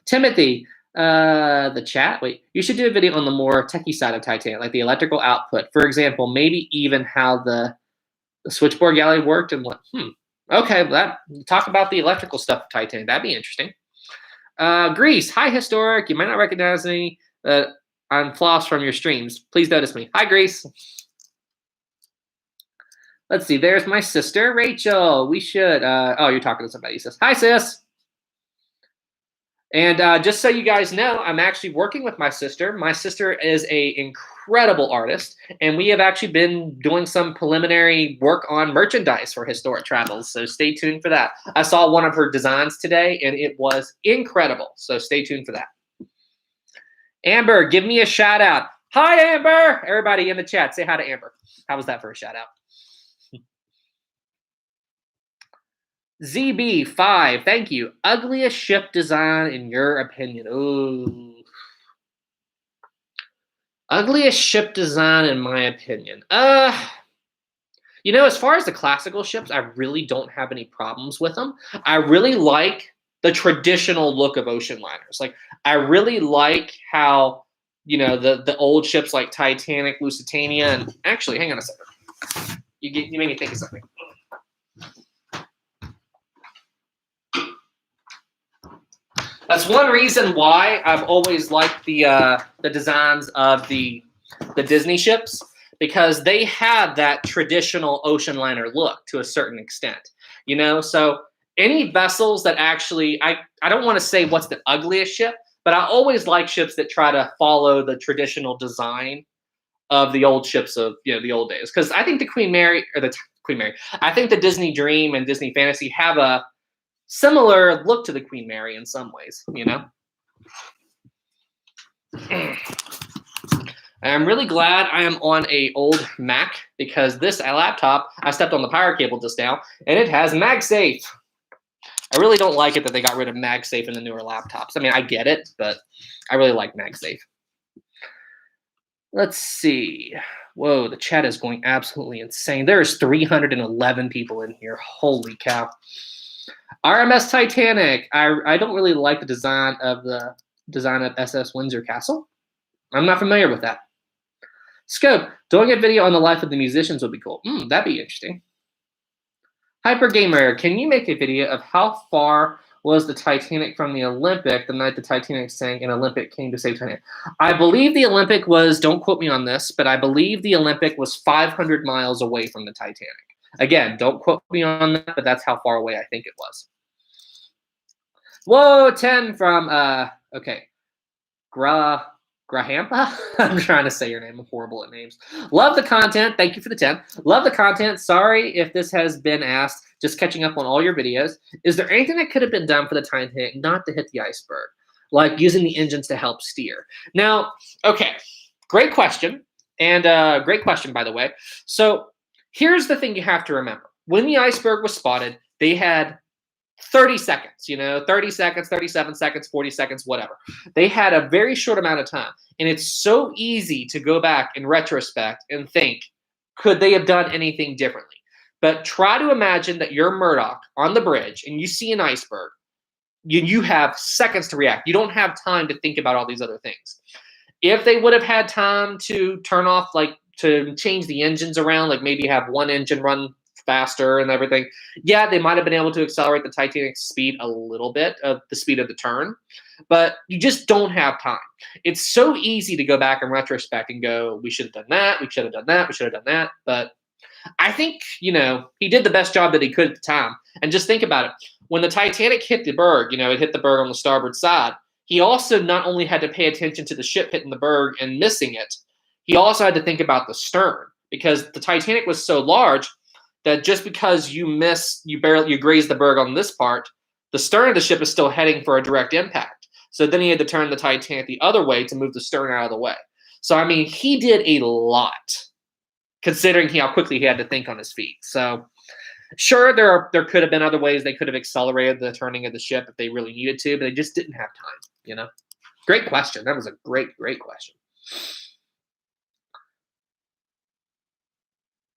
Timothy, the chat. Wait, you should do a video on the more techie side of Titanic, like the electrical output. For example, maybe even how the switchboard galley worked and what. Okay, talk about the electrical stuff of Titanic. That'd be interesting. Greece, hi, Historic. You might not recognize me. I'm Floss from your streams. Please notice me. Hi, Greece. Let's see. There's my sister, Rachel. We should. Oh, you're talking to somebody, sis. Hi, sis. And just so you guys know, I'm actually working with my sister. My sister is an incredible artist, and we have actually been doing some preliminary work on merchandise for Historic Travels, so stay tuned for that. I saw one of her designs today, and it was incredible, so stay tuned for that. Amber, give me a shout-out. Hi, Amber! Everybody in the chat, say hi to Amber. How was that for a shout-out? ZB5, thank you. Ugliest ship design in your opinion? Ooh. Ugliest ship design in my opinion. You know, as far as the classical ships, I really don't have any problems with them. I really like the traditional look of ocean liners. Like, I really like how, you know, the old ships like Titanic, Lusitania, and actually, hang on a second. You made me think of something. That's one reason why I've always liked the designs of the Disney ships, because they have that traditional ocean liner look to a certain extent, you know? So any vessels that actually, I don't want to say what's the ugliest ship, but I always like ships that try to follow the traditional design of the old ships of, you know, the old days. Because I think the Queen Mary, I think the Disney Dream and Disney Fantasy have a similar look to the Queen Mary in some ways, you know? I'm really glad I am on a old Mac, because this laptop, I stepped on the power cable just now, and it has MagSafe. I really don't like it that they got rid of MagSafe in the newer laptops. I mean, I get it, but I really like MagSafe. Let's see. Whoa, the chat is going absolutely insane. There's 311 people in here. Holy cow. RMS Titanic. I don't really like the design of SS Windsor Castle. I'm not familiar with that. Scope, doing a video on the life of the musicians would be cool. That'd be interesting. Hyper Gamer, can you make a video of how far was the Titanic from the Olympic the night the Titanic sank and Olympic came to save Titanic? I believe the Olympic was, don't quote me on this, but I believe the Olympic was 500 miles away from the Titanic. Again, don't quote me on that, but that's how far away I think it was. Whoa, 10 from, okay. Grahampa? I'm trying to say your name. I'm horrible at names. Love the content. Thank you for the 10. Love the content. Sorry if this has been asked. Just catching up on all your videos. Is there anything that could have been done for the Titanic not to hit the iceberg? Like using the engines to help steer. Now, okay. Great question. And great question, by the way. So here's the thing you have to remember. When the iceberg was spotted, they had 30 seconds, 30 seconds, 37 seconds, 40 seconds, whatever. They had a very short amount of time. And it's so easy to go back in retrospect and think, could they have done anything differently? But try to imagine that you're Murdoch on the bridge and you see an iceberg. You have seconds to react. You don't have time to think about all these other things. If they would have had time to turn off, like to change the engines around, like maybe have one engine run faster and everything, yeah, they might have been able to accelerate the Titanic's speed a little bit of the speed of the turn, but you just don't have time. It's so easy to go back in retrospect and go, we should have done that, we should have done that, we should have done that. But I think, he did the best job that he could at the time. And just think about it. When the Titanic hit the berg, it hit the berg on the starboard side, he also not only had to pay attention to the ship hitting the berg and missing it, he also had to think about the stern, because the Titanic was so large that just because you graze the berg on this part, the stern of the ship is still heading for a direct impact. So then he had to turn the Titanic the other way to move the stern out of the way. So, I mean, he did a lot, considering how quickly he had to think on his feet. So, sure, there could have been other ways they could have accelerated the turning of the ship if they really needed to, but they just didn't have time, Great question. That was a great question.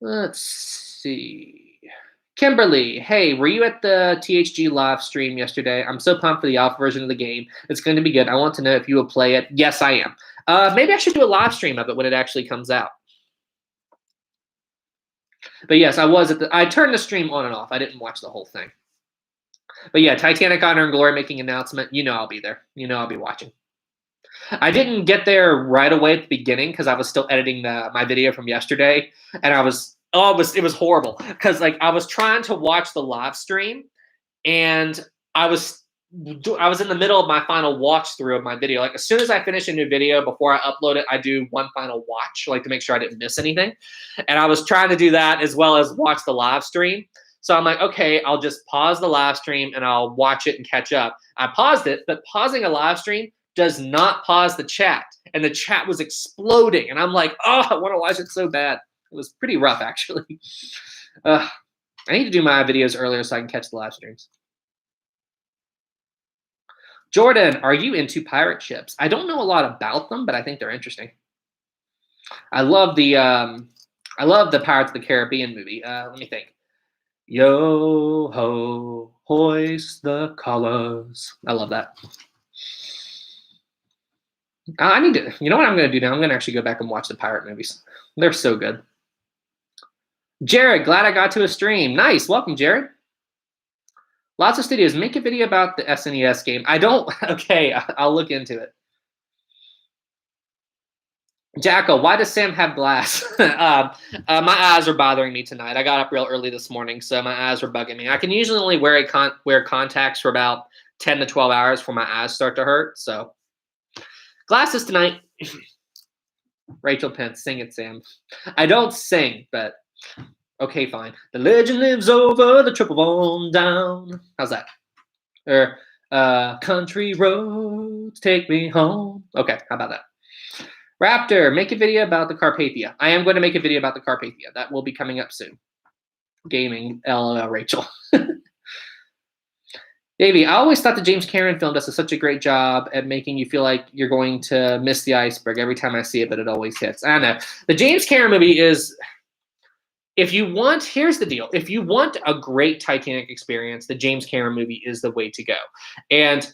Let's see. Kimberly, hey, were you at the THG live stream yesterday? I'm so pumped for the alpha version of the game. It's going to be good. I want to know if you will play it. Yes, I am. Maybe I should do a live stream of it when it actually comes out. But yes, I was I turned the stream on and off. I didn't watch the whole thing. But yeah, Titanic Honor and Glory making an announcement. I'll be there. I'll be watching. I didn't get there right away at the beginning because I was still editing my video from yesterday, and it was horrible because I was trying to watch the live stream, and I was in the middle of my final watch through of my video. Like as soon as I finish a new video, before I upload it, I do one final watch, to make sure I didn't miss anything. And I was trying to do that as well as watch the live stream. So I'm like, okay, I'll just pause the live stream and I'll watch it and catch up. I paused it, but pausing a live stream does not pause the chat. And the chat was exploding. And I'm like, oh, I want to watch it so bad. It was pretty rough, actually. I need to do my videos earlier so I can catch the live streams. Jordan, are you into pirate ships? I don't know a lot about them, but I think they're interesting. I love the Pirates of the Caribbean movie. Let me think. Yo ho, hoist the colors. I love that. I need to, you know what I'm going to do now? I'm going to actually go back and watch the pirate movies. They're so good. Jared, glad I got to a stream. Nice. Welcome, Jared. Lots of studios. Make a video about the SNES game. I don't. Okay, I'll look into it. Jackal, why does Sam have glass? My eyes are bothering me tonight. I got up real early this morning, so my eyes were bugging me. I can usually only wear contacts for about 10 to 12 hours before my eyes start to hurt. So, glasses tonight. Rachel Pence, sing it, Sam. I don't sing, but okay, fine. The legend lives over the triple bone down. How's that? Or country roads take me home. Okay, how about that? Raptor, make a video about the Carpathia. I am going to make a video about the Carpathia. That will be coming up soon. Gaming, LOL, Rachel. Davey, I always thought the James Cameron film does such a great job at making you feel like you're going to miss the iceberg every time I see it, but it always hits. I don't know. The James Cameron movie is, here's the deal. If you want a great Titanic experience, the James Cameron movie is the way to go. And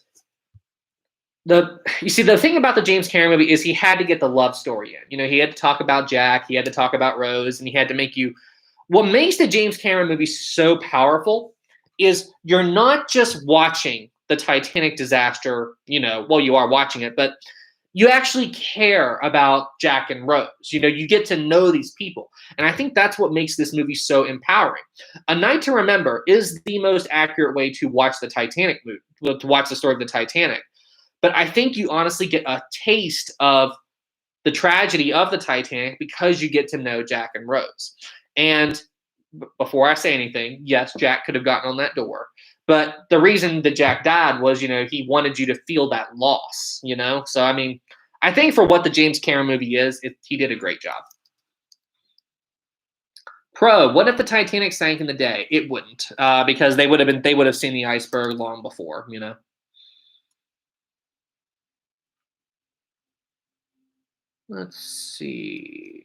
you see, the thing about the James Cameron movie is he had to get the love story in. He had to talk about Jack, he had to talk about Rose, and he had to make you. What makes the James Cameron movie so powerful is you're not just watching the Titanic disaster, well, you are watching it, but you actually care about Jack and Rose. You get to know these people. And I think that's what makes this movie so empowering. A Night to Remember is the most accurate way to watch the Titanic movie, to watch the story of the Titanic. But I think you honestly get a taste of the tragedy of the Titanic because you get to know Jack and Rose. And before I say anything, yes, Jack could have gotten on that door. But the reason that Jack died was, he wanted you to feel that loss, So, I mean, I think for what the James Cameron movie is, he did a great job. Pro, what if the Titanic sank in the day? It wouldn't, because they would have seen the iceberg long before, Let's see.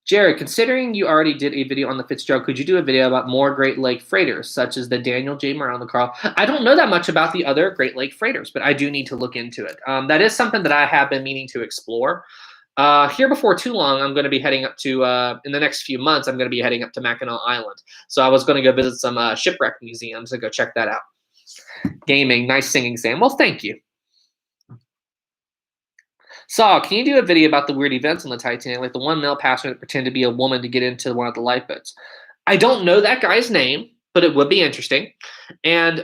Jared, considering you already did a video on the Fitzgerald, could you do a video about more Great Lake freighters, such as the Daniel J. Morrell and the Carl? I don't know that much about the other Great Lake freighters, but I do need to look into it. That is something that I have been meaning to explore. Here before too long, I'm going to be heading up to, in the next few months, I'm going to be heading up to Mackinac Island. So I was going to go visit some shipwreck museums and go check that out. Gaming, nice singing, Sam. Well, thank you. Saw, can you do a video about the weird events on the Titanic, like the one male passenger that pretended to be a woman to get into one of the lifeboats? I don't know that guy's name, but it would be interesting. And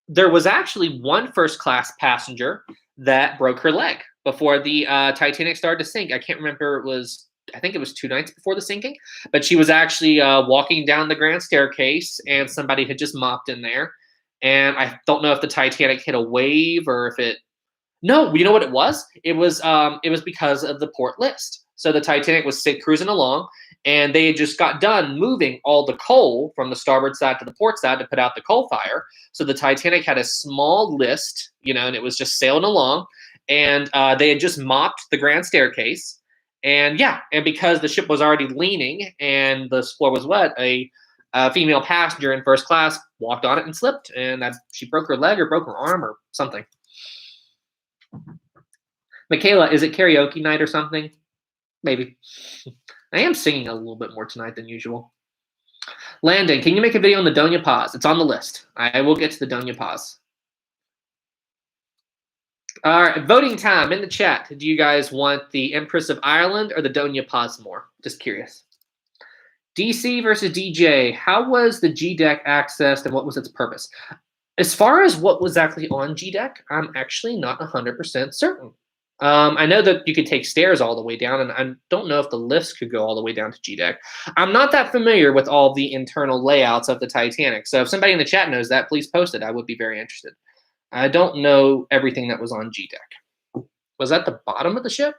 there was actually one first-class passenger that broke her leg before the Titanic started to sink. I can't remember. I think it was 2 nights before the sinking. But she was actually walking down the grand staircase, and somebody had just mopped in there. And I don't know if the Titanic hit a wave or if it... No, you know what it was? It was because of the port list. So the Titanic was cruising along, and they had just got done moving all the coal from the starboard side to the port side to put out the coal fire. So the Titanic had a small list, and it was just sailing along, and they had just mopped the grand staircase. And and because the ship was already leaning and the floor was wet, a female passenger in first class walked on it and slipped, and she broke her leg or broke her arm or something. Michaela, is it karaoke night or something? Maybe. I am singing a little bit more tonight than usual. Landon, can you make a video on the Doña Paz? It's on the list. I will get to the Doña Paz. All right, voting time in the chat. Do you guys want the Empress of Ireland or the Doña Paz more? Just curious. DC versus DJ. How was the G deck accessed and what was its purpose? As far as what was actually on G deck, I'm actually not 100% certain. I know that you could take stairs all the way down, and I don't know if the lifts could go all the way down to G deck. I'm not that familiar with all the internal layouts of the Titanic, so if somebody in the chat knows that, please post it. I would be very interested. I don't know everything that was on G deck. Was that the bottom of the ship?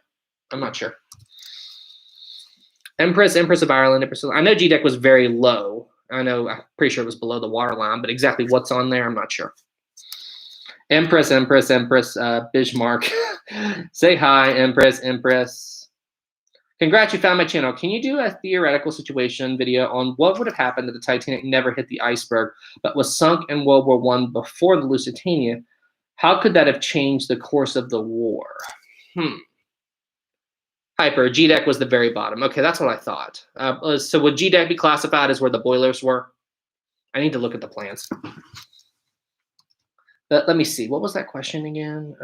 I'm not sure. Empress of Ireland. I know G deck was very low. I'm pretty sure it was below the waterline, but exactly what's on there, I'm not sure. Empress, Bismarck. Say hi, Empress. Congrats, you found my channel. Can you do a theoretical situation video on what would have happened if the Titanic never hit the iceberg, but was sunk in World War I before the Lusitania? How could that have changed the course of the war? Hyper, G-deck was the very bottom. Okay, that's what I thought. So would G-deck be classified as where the boilers were? I need to look at the plans. Let me see. What was that question again?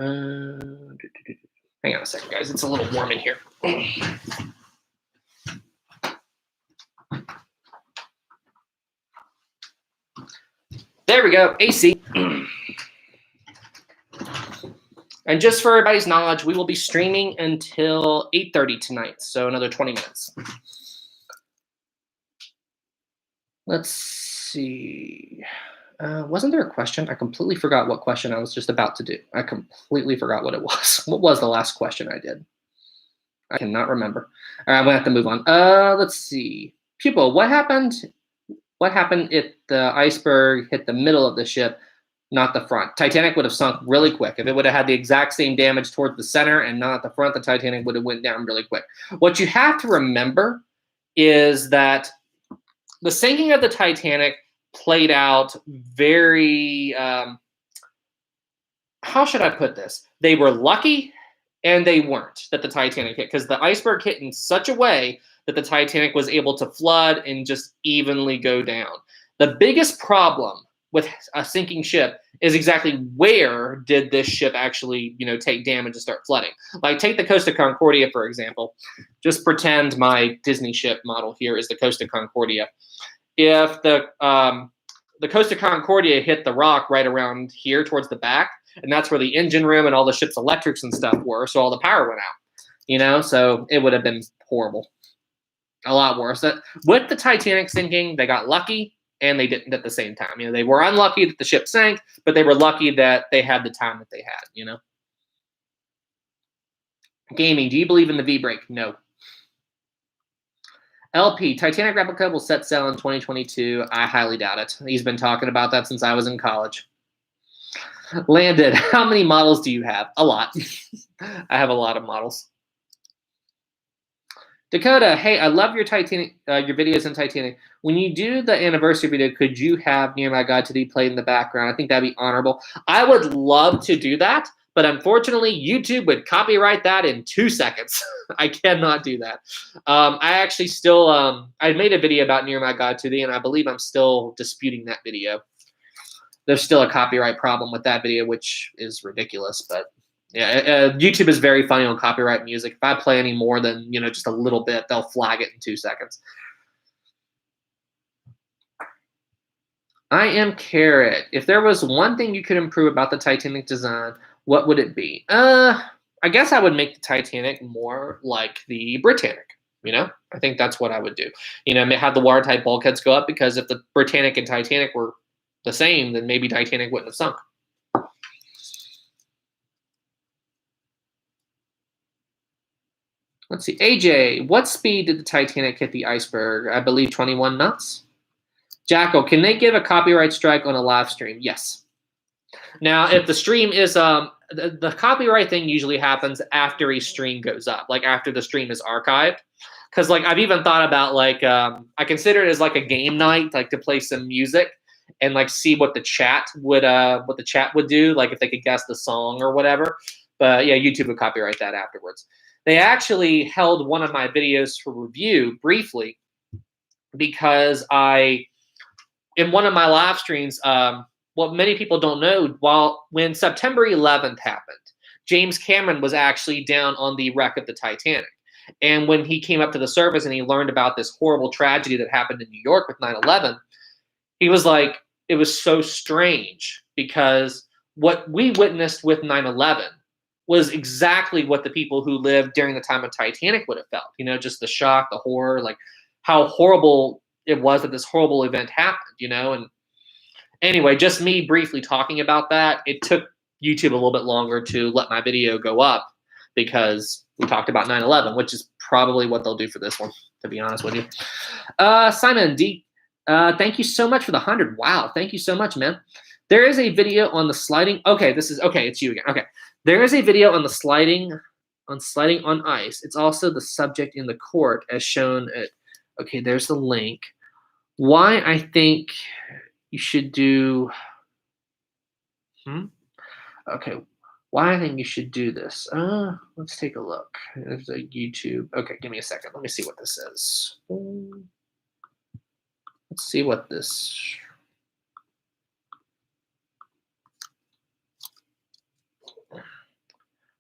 Hang on a second, guys. It's a little warm in here. There we go. AC. And just for everybody's knowledge, we will be streaming until 8:30 tonight, so another 20 minutes. Let's see. Wasn't there a question? I completely forgot what question I was just about to do. I completely forgot what it was. What was the last question I did? I cannot remember. All right, I'm going to have to move on. Let's see. Pupil, what happened? What happened if the iceberg hit the middle of the ship, not the front? Titanic would have sunk really quick. If it would have had the exact same damage towards the center and not at the front, the Titanic would have went down really quick. What you have to remember is that the sinking of the Titanic played out very, how should I put this? They were lucky and they weren't that the Titanic hit, because the iceberg hit in such a way that the Titanic was able to flood and just evenly go down. The biggest problem with a sinking ship is exactly where did this ship actually, take damage and start flooding. Like take the Costa Concordia, for example. Just pretend my Disney ship model here is the Costa Concordia. If the Costa Concordia hit the rock right around here towards the back, and that's where the engine room and all the ship's electrics and stuff were, so all the power went out. you know, so it would have been horrible. A lot worse. With the Titanic sinking, they got lucky and they didn't at the same time. You know, they were unlucky that the ship sank, but they were lucky that they had the time that they had, you know. Gaming, do you believe in the V-break? No. LP, Titanic replica will set sail in 2022. I highly doubt it. He's been talking about that since I was in college. Landed, how many models do you have? A lot. I have a lot of models. Dakota, hey, I love your Titanic, your videos in Titanic. When you do the anniversary video, could you have Near My God to be played in the background? I think that'd be honorable. I would love to do that, but unfortunately, YouTube would copyright that in 2 seconds. I cannot do that. I actually still, I made a video about Near My God to Thee, and I believe I'm still disputing that video. There's still a copyright problem with that video, which is ridiculous, but yeah, YouTube is very funny on copyright music. If I play any more than, just a little bit, they'll flag it in 2 seconds. I am Carrot. If there was one thing you could improve about the Titanic design, what would it be? I guess I would make the Titanic more like the Britannic. I think that's what I would do. Have the watertight bulkheads go up, because if the Britannic and Titanic were the same, then maybe Titanic wouldn't have sunk. Let's see. AJ, what speed did the Titanic hit the iceberg? I believe 21 knots. Jackal, can they give a copyright strike on a live stream? Yes. Now, if the stream is the copyright thing usually happens after a stream goes up, like after the stream is archived. Because I've even thought about I consider it as like a game night, like to play some music and see what the chat would do, like if they could guess the song or whatever. But yeah, YouTube would copyright that afterwards. They actually held one of my videos for review briefly because in one of my live streams, what many people don't know, when September 11th happened, James Cameron was actually down on the wreck of the Titanic. And when he came up to the surface and he learned about this horrible tragedy that happened in New York with 9/11, he was like, it was so strange, because what we witnessed with 9/11 was exactly what the people who lived during the time of Titanic would have felt, just the shock, the horror, how horrible it was that this horrible event happened, and anyway, just me briefly talking about that, it took YouTube a little bit longer to let my video go up because we talked about 9/11, which is probably what they'll do for this one, to be honest with you. Simon D, thank you so much for the 100. Wow, thank you so much, man. There is a video on the sliding. Okay, it's you again. Okay. There is a video on the sliding on ice. It's also the subject in the court as shown at, okay, there's the link. Why I think you should do, okay, why I think you should do this. Let's take a look. There's a YouTube. Okay, give me a second. Let me see what this is. Let's see what this.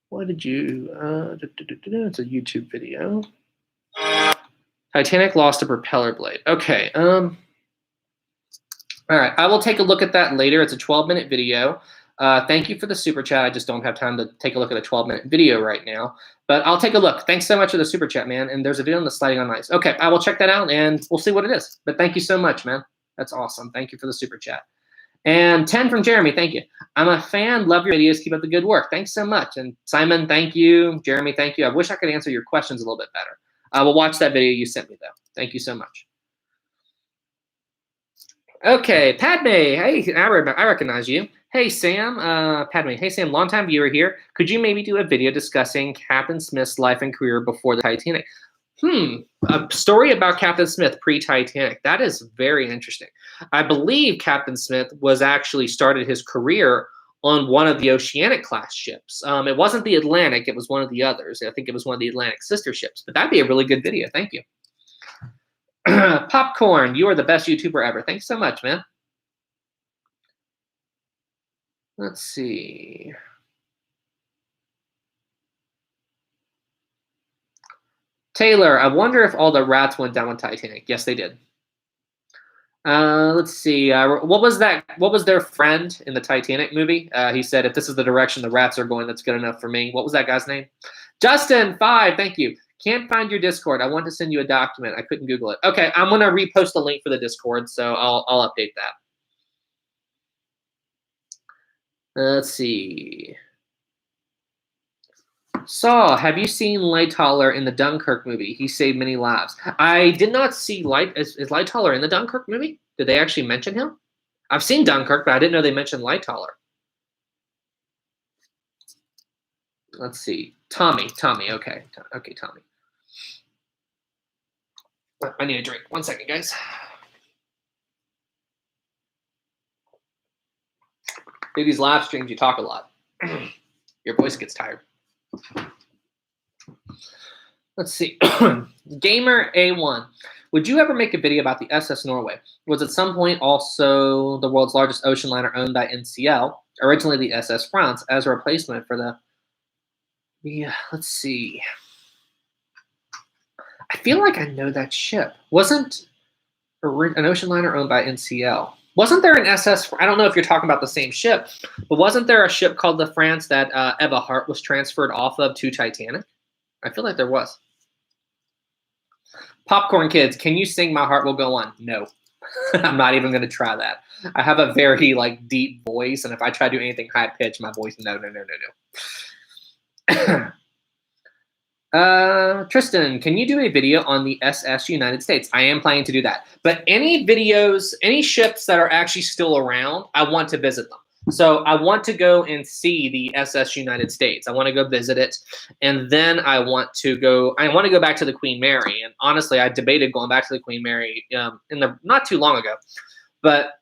What did you, it's a YouTube video. Titanic lost a propeller blade. Okay, all right, I will take a look at that later. It's a 12-minute video. Thank you for the super chat. I just don't have time to take a look at a 12-minute video right now, but I'll take a look. Thanks so much for the super chat, man. And there's a video on the sliding on ice. Okay, I will check that out and we'll see what it is. But thank you so much, man. That's awesome. Thank you for the super chat. And 10 from Jeremy, thank you. I'm a fan, love your videos, keep up the good work. Thanks so much. And Simon, thank you. Jeremy, thank you. I wish I could answer your questions a little bit better. I will watch that video you sent me, though. Thank you so much. Okay, Padme, hey, I recognize you. Hey, Sam, Padme, hey, Sam, longtime viewer here. Could you maybe do a video discussing Captain Smith's life and career before the Titanic? A story about Captain Smith pre-Titanic. That is very interesting. I believe Captain Smith was actually started his career on one of the Oceanic class ships. It wasn't the Atlantic. It was one of the others. I think it was one of the Atlantic sister ships. But that'd be a really good video. Thank you. Popcorn, you are the best YouTuber ever. Thanks so much, man. Let's see. Taylor, I wonder if all the rats went down with Titanic. Yes, they did. Let's see. What was that? What was their friend in the Titanic movie? He said, if this is the direction the rats are going, that's good enough for me. What was that guy's name? Justin, 5, thank you. Can't find your Discord. I want to send you a document. I couldn't Google it. Okay, I'm going to repost the link for the Discord, so I'll update that. Let's see. Saw, have you seen Lightoller in the Dunkirk movie? He saved many lives. I did not see Is Lightoller in the Dunkirk movie? Did they actually mention him? I've seen Dunkirk, but I didn't know they mentioned Lightoller. Let's see. Tommy. Okay. Okay, Tommy. I need a drink. 1 second, guys. Do these live streams, you talk a lot. Your voice gets tired. Let's see. Gamer A1. Would you ever make a video about the SS Norway? Was at some point also the world's largest ocean liner owned by NCL, originally the SS France, as a replacement for the... Yeah, let's see. I feel like I know that ship. Wasn't an ocean liner owned by NCL? Wasn't there an SS? I don't know if you're talking about the same ship, but wasn't there a ship called the France that Eva Hart was transferred off of to Titanic? I feel like there was. Popcorn Kids, can you sing My Heart Will Go On? No. I'm not even going to try that. I have a very deep voice, and if I try to do anything high pitched, my voice, no. Tristan, can you do a video on the SS United States? I am planning to do that. But any videos, any ships that are actually still around, I want to visit them. So I want to go and see the SS United States. I want to go visit it. And then I want to go back to the Queen Mary. And honestly, I debated going back to the Queen Mary not too long ago. But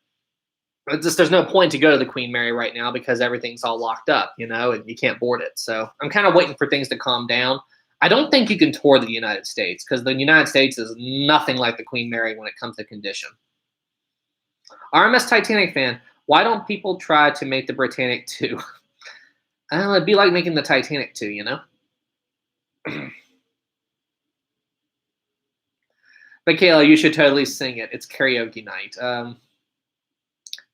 there's no point to go to the Queen Mary right now because everything's all locked up, and you can't board it. So I'm kind of waiting for things to calm down. I don't think you can tour the United States because the United States is nothing like the Queen Mary when it comes to condition. RMS Titanic fan, why don't people try to make the Britannic too? I don't know, it'd be like making the Titanic too, Michaela, you should totally sing it. It's karaoke night.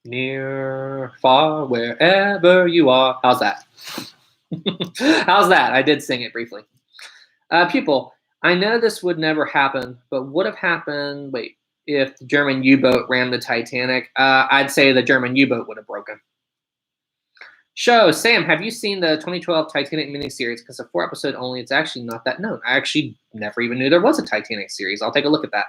Near, far, wherever you are. How's that? How's that? I did sing it briefly. Pupil, I know this would never happen, but would have happened, if the German U-boat rammed the Titanic? I'd say the German U-boat would have broken. Sam, have you seen the 2012 Titanic miniseries? Because a 4-episode only, it's actually not that known. I actually never even knew there was a Titanic series. I'll take a look at that.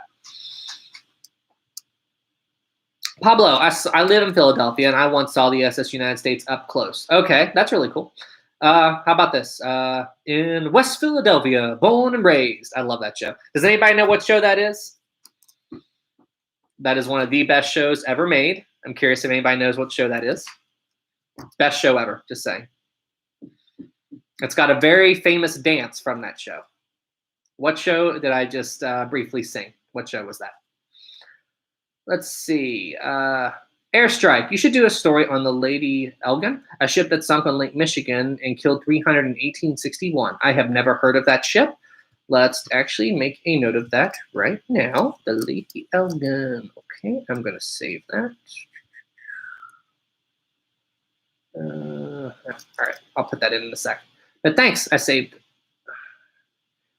Pablo, I live in Philadelphia, and I once saw the SS United States up close. Okay, that's really cool. How about this? In West Philadelphia, born and raised. I love that show. Does anybody know what show that is? That is one of the best shows ever made. I'm curious if anybody knows what show that is. Best show ever, just saying. It's got a very famous dance from that show. What show did I just briefly sing? What show was that? Let's see. Airstrike. You should do a story on the Lady Elgin, a ship that sunk on Lake Michigan and killed 300 in 1861. I have never heard of that ship. Let's actually make a note of that right now. The Lady Elgin. Okay, I'm going to save that. All right, I'll put that in a sec. But thanks, I saved it.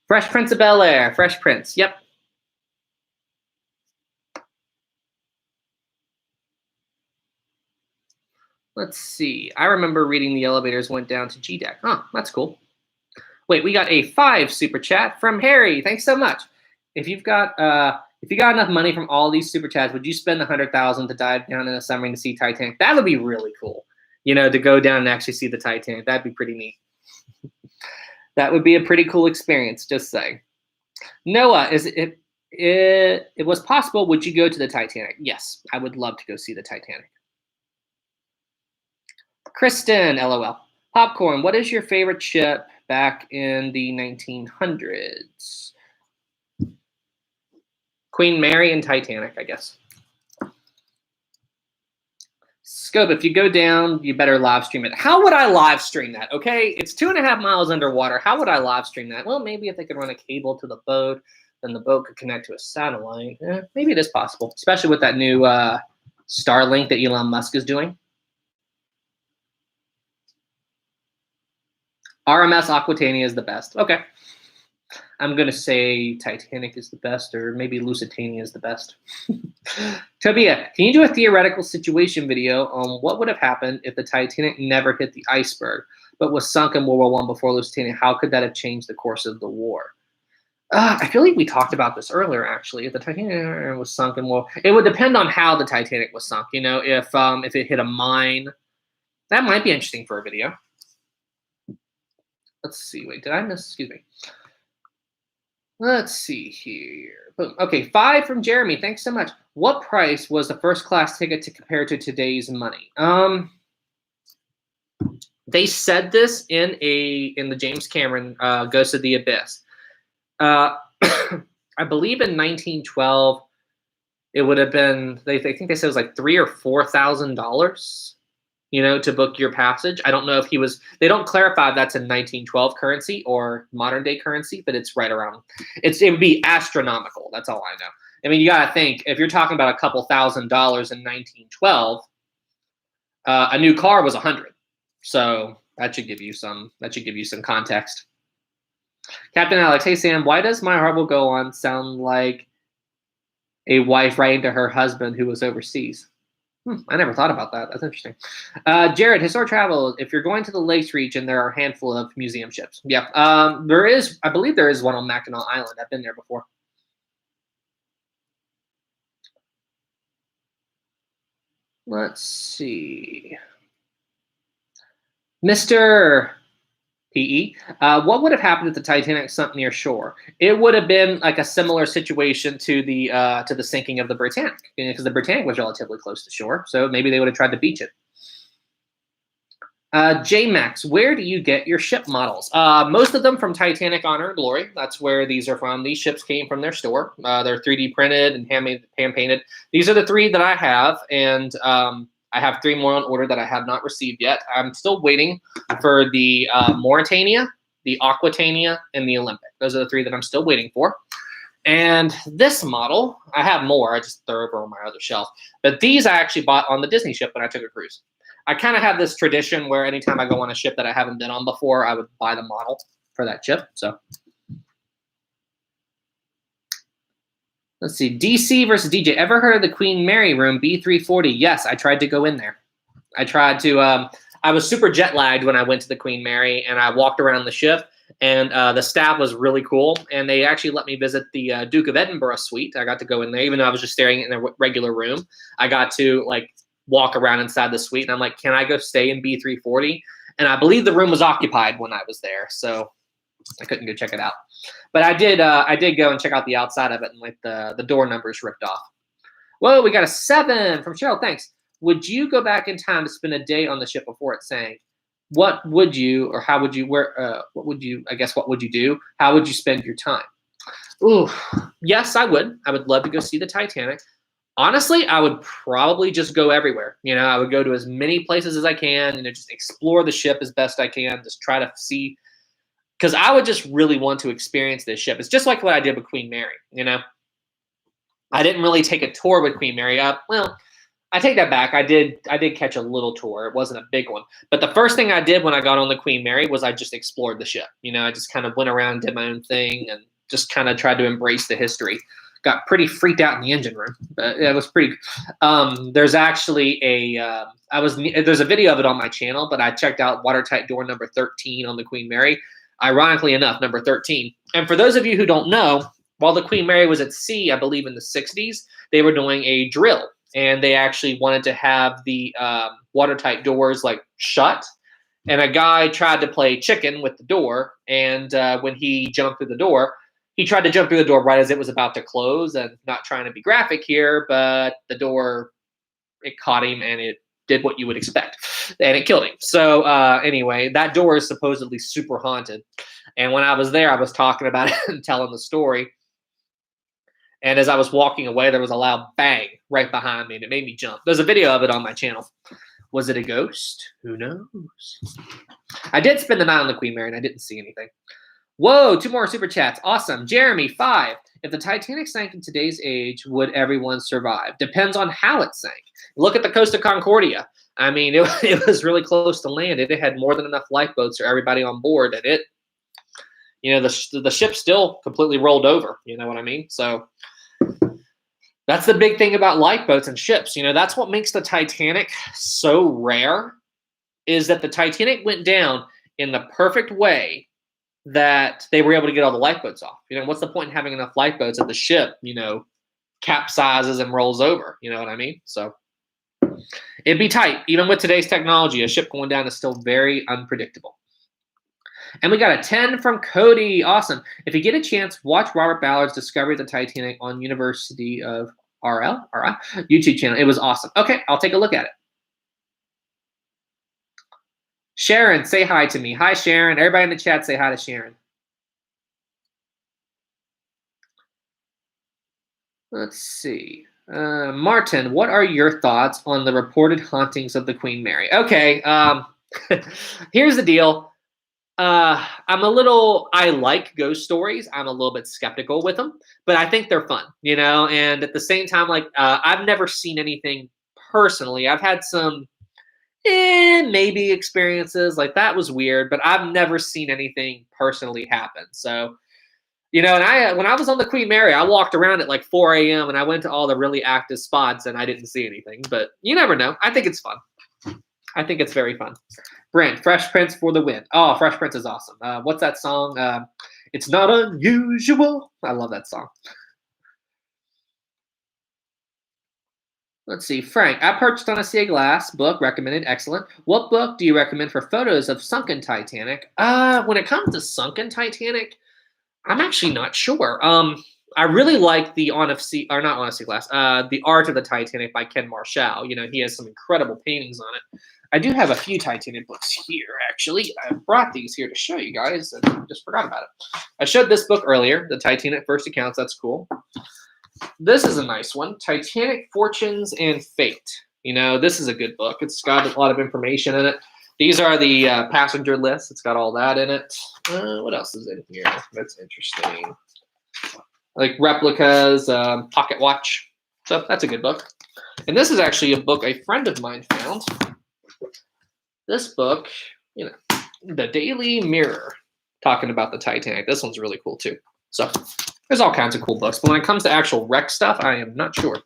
Fresh Prince of Bel-Air. Fresh Prince. Yep. Let's see. I remember reading the elevators went down to G deck. Oh, that's cool. Wait, we got a 5 super chat from Harry. Thanks so much. If you got enough money from all these super chats, would you spend $100,000 to dive down in a submarine to see Titanic? That would be really cool. To go down and actually see the Titanic. That'd be pretty neat. That would be a pretty cool experience. Just saying. Noah, if it was possible, would you go to the Titanic? Yes, I would love to go see the Titanic. Kristen, LOL. Popcorn, what is your favorite ship back in the 1900s? Queen Mary and Titanic, I guess. Scope, if you go down, you better live stream it. How would I live stream that? Okay, it's 2.5 miles underwater. How would I live stream that? Well, maybe if they could run a cable to the boat, then the boat could connect to a satellite. Maybe it is possible, especially with that new Starlink that Elon Musk is doing. RMS Aquitania is the best. Okay. I'm going to say Titanic is the best, or maybe Lusitania is the best. Tobia, can you do a theoretical situation video on what would have happened if the Titanic never hit the iceberg, but was sunk in World War I before Lusitania? How could that have changed the course of the war? I feel like we talked about this earlier, actually. If the Titanic was sunk in World, it would depend on how the Titanic was sunk. You know, if it hit a mine, that might be interesting for a video. Let's see. Wait, did I miss? Excuse me. Let's see here. Boom. Okay, 5 from Jeremy. Thanks so much. What price was the first class ticket to compare to today's money? They said this in the James Cameron Ghost of the Abyss. I believe in 1912, it would have been. I think they said it was like $3,000 or $4,000. You know, to book your passage. I don't know if he was, they don't clarify if that's in 1912 currency or modern day currency, but it's right around, it would be astronomical. That's all I know. I mean, you got to think, if you're talking about a couple $1,000s in 1912, a new car was 100. So that should give you some context. Captain Alex, hey Sam, why does My Heart Will Go On sound like a wife writing to her husband who was overseas? I never thought about that. That's interesting. Jared, historic travel. If you're going to the Lakes region, there are a handful of museum ships. Yeah, there is. I believe there is one on Mackinac Island. I've been there before. Let's see. Mr. PE, what would have happened if the Titanic sunk near shore? It would have been like a similar situation to the sinking of the Britannic, because the Britannic was relatively close to shore, so maybe they would have tried to beach it. J-Max, where do you get your ship models? Most of them from Titanic Honor and Glory. That's where these are from. These ships came from their store. They're 3D printed and hand painted. These are the 3 that I have, and I have 3 more on order that I have not received yet. I'm still waiting for the Mauritania, the Aquitania, and the Olympic. Those are the 3 that I'm still waiting for. And this model, I have more. I just throw over on my other shelf. But these I actually bought on the Disney ship when I took a cruise. I kind of have this tradition where anytime I go on a ship that I haven't been on before, I would buy the model for that ship. So let's see. DC versus DJ. Ever heard of the Queen Mary room, B340? Yes, I tried to go in there. I tried to. I was super jet lagged when I went to the Queen Mary, and I walked around the ship, and the staff was really cool, and they actually let me visit the Duke of Edinburgh suite. I got to go in there, even though I was just staring in a regular room. I got to like walk around inside the suite, and I'm like, can I go stay in B340? And I believe the room was occupied when I was there, so I couldn't go check it out. But I did go and check out the outside of it, and like the door numbers ripped off. Whoa, we got a 7 from Cheryl. Thanks. Would you go back in time to spend a day on the ship before it sank? What would you, or how would you, what would you, I guess, what would you do? How would you spend your time? Ooh, yes, I would. I would love to go see the Titanic. Honestly, I would probably just go everywhere. You know, I would go to as many places as I can, just explore the ship as best I can, just try to see, because I would just really want to experience this ship. It's just like what I did with Queen Mary, you know. I didn't really take a tour with Queen Mary. Well, I take that back. I did catch a little tour. It wasn't a big one. But the first thing I did when I got on the Queen Mary was I just explored the ship. You know, I just kind of went around, did my own thing, and just kind of tried to embrace the history. Got pretty freaked out in the engine room, but it was pretty. There's actually there's a video of it on my channel, but I checked out watertight door number 13 on the Queen Mary. Ironically enough, number 13. And for those of you who don't know, while the Queen Mary was at sea, I believe in the 60s, they were doing a drill, and they actually wanted to have the watertight doors like shut. And a guy tried to play chicken with the door, and when he jumped through the door, he tried to jump through the door right as it was about to close, and not trying to be graphic here, but the door, it caught him and it did what you would expect, and it killed him. So anyway, that door is supposedly super haunted. And when I was there, I was talking about it and telling the story. And as I was walking away, there was a loud bang right behind me, and it made me jump. There's a video of it on my channel. Was it a ghost? Who knows? I did spend the night on the Queen Mary, and I didn't see anything. Whoa, 2 more super chats. Awesome. Jeremy, 5. If the Titanic sank in today's age, would everyone survive? Depends on how it sank. Look at the Costa Concordia. I mean, it was really close to land. It had more than enough lifeboats for everybody on board, and it, the ship still completely rolled over. You know what I mean? So that's the big thing about lifeboats and ships. That's what makes the Titanic so rare, is that the Titanic went down in the perfect way that they were able to get all the lifeboats off. What's the point in having enough lifeboats if the ship, capsizes and rolls over? You know what I mean? So it'd be tight. Even with today's technology, a ship going down is still very unpredictable. And we got a 10 from Cody. Awesome. If you get a chance, watch Robert Ballard's Discovery of the Titanic on University of RL YouTube channel. It was awesome. Okay, I'll take a look at it. Sharon, say hi to me. Hi, Sharon. Everybody in the chat, say hi to Sharon. Let's see. Martin, what are your thoughts on the reported hauntings of the Queen Mary? Okay, here's the deal. I like ghost stories. I'm a little bit skeptical with them, but I think they're fun, and at the same time, I've never seen anything personally. I've had some maybe experiences, like that was weird, but I've never seen anything personally happen. So, and when I was on the Queen Mary, I walked around at like 4 a.m. and I went to all the really active spots and I didn't see anything, but you never know. I think it's fun. I think it's very fun. Brent, Fresh Prince for the win. Oh, Fresh Prince is awesome. What's that song? It's not unusual. I love that song. Let's see. Frank, I purchased on a Sea of Glass book. Recommended. Excellent. What book do you recommend for photos of Sunken Titanic? When it comes to Sunken Titanic, I'm actually not sure. I really like the not On a Sea of Glass. The Art of the Titanic by Ken Marshall. He has some incredible paintings on it. I do have a few Titanic books here, actually. I brought these here to show you guys, and I just forgot about it. I showed this book earlier, The Titanic First Accounts. That's cool. This is a nice one, Titanic Fortunes and Fate. This is a good book. It's got a lot of information in it. These are the passenger lists. It's got all that in it. What else is in here that's interesting? Like replicas, pocket watch. So that's a good book. And this is actually a book a friend of mine found. This book, the Daily Mirror, talking about the Titanic. This one's really cool too. So there's all kinds of cool books. But when it comes to actual wreck stuff, I am not sure.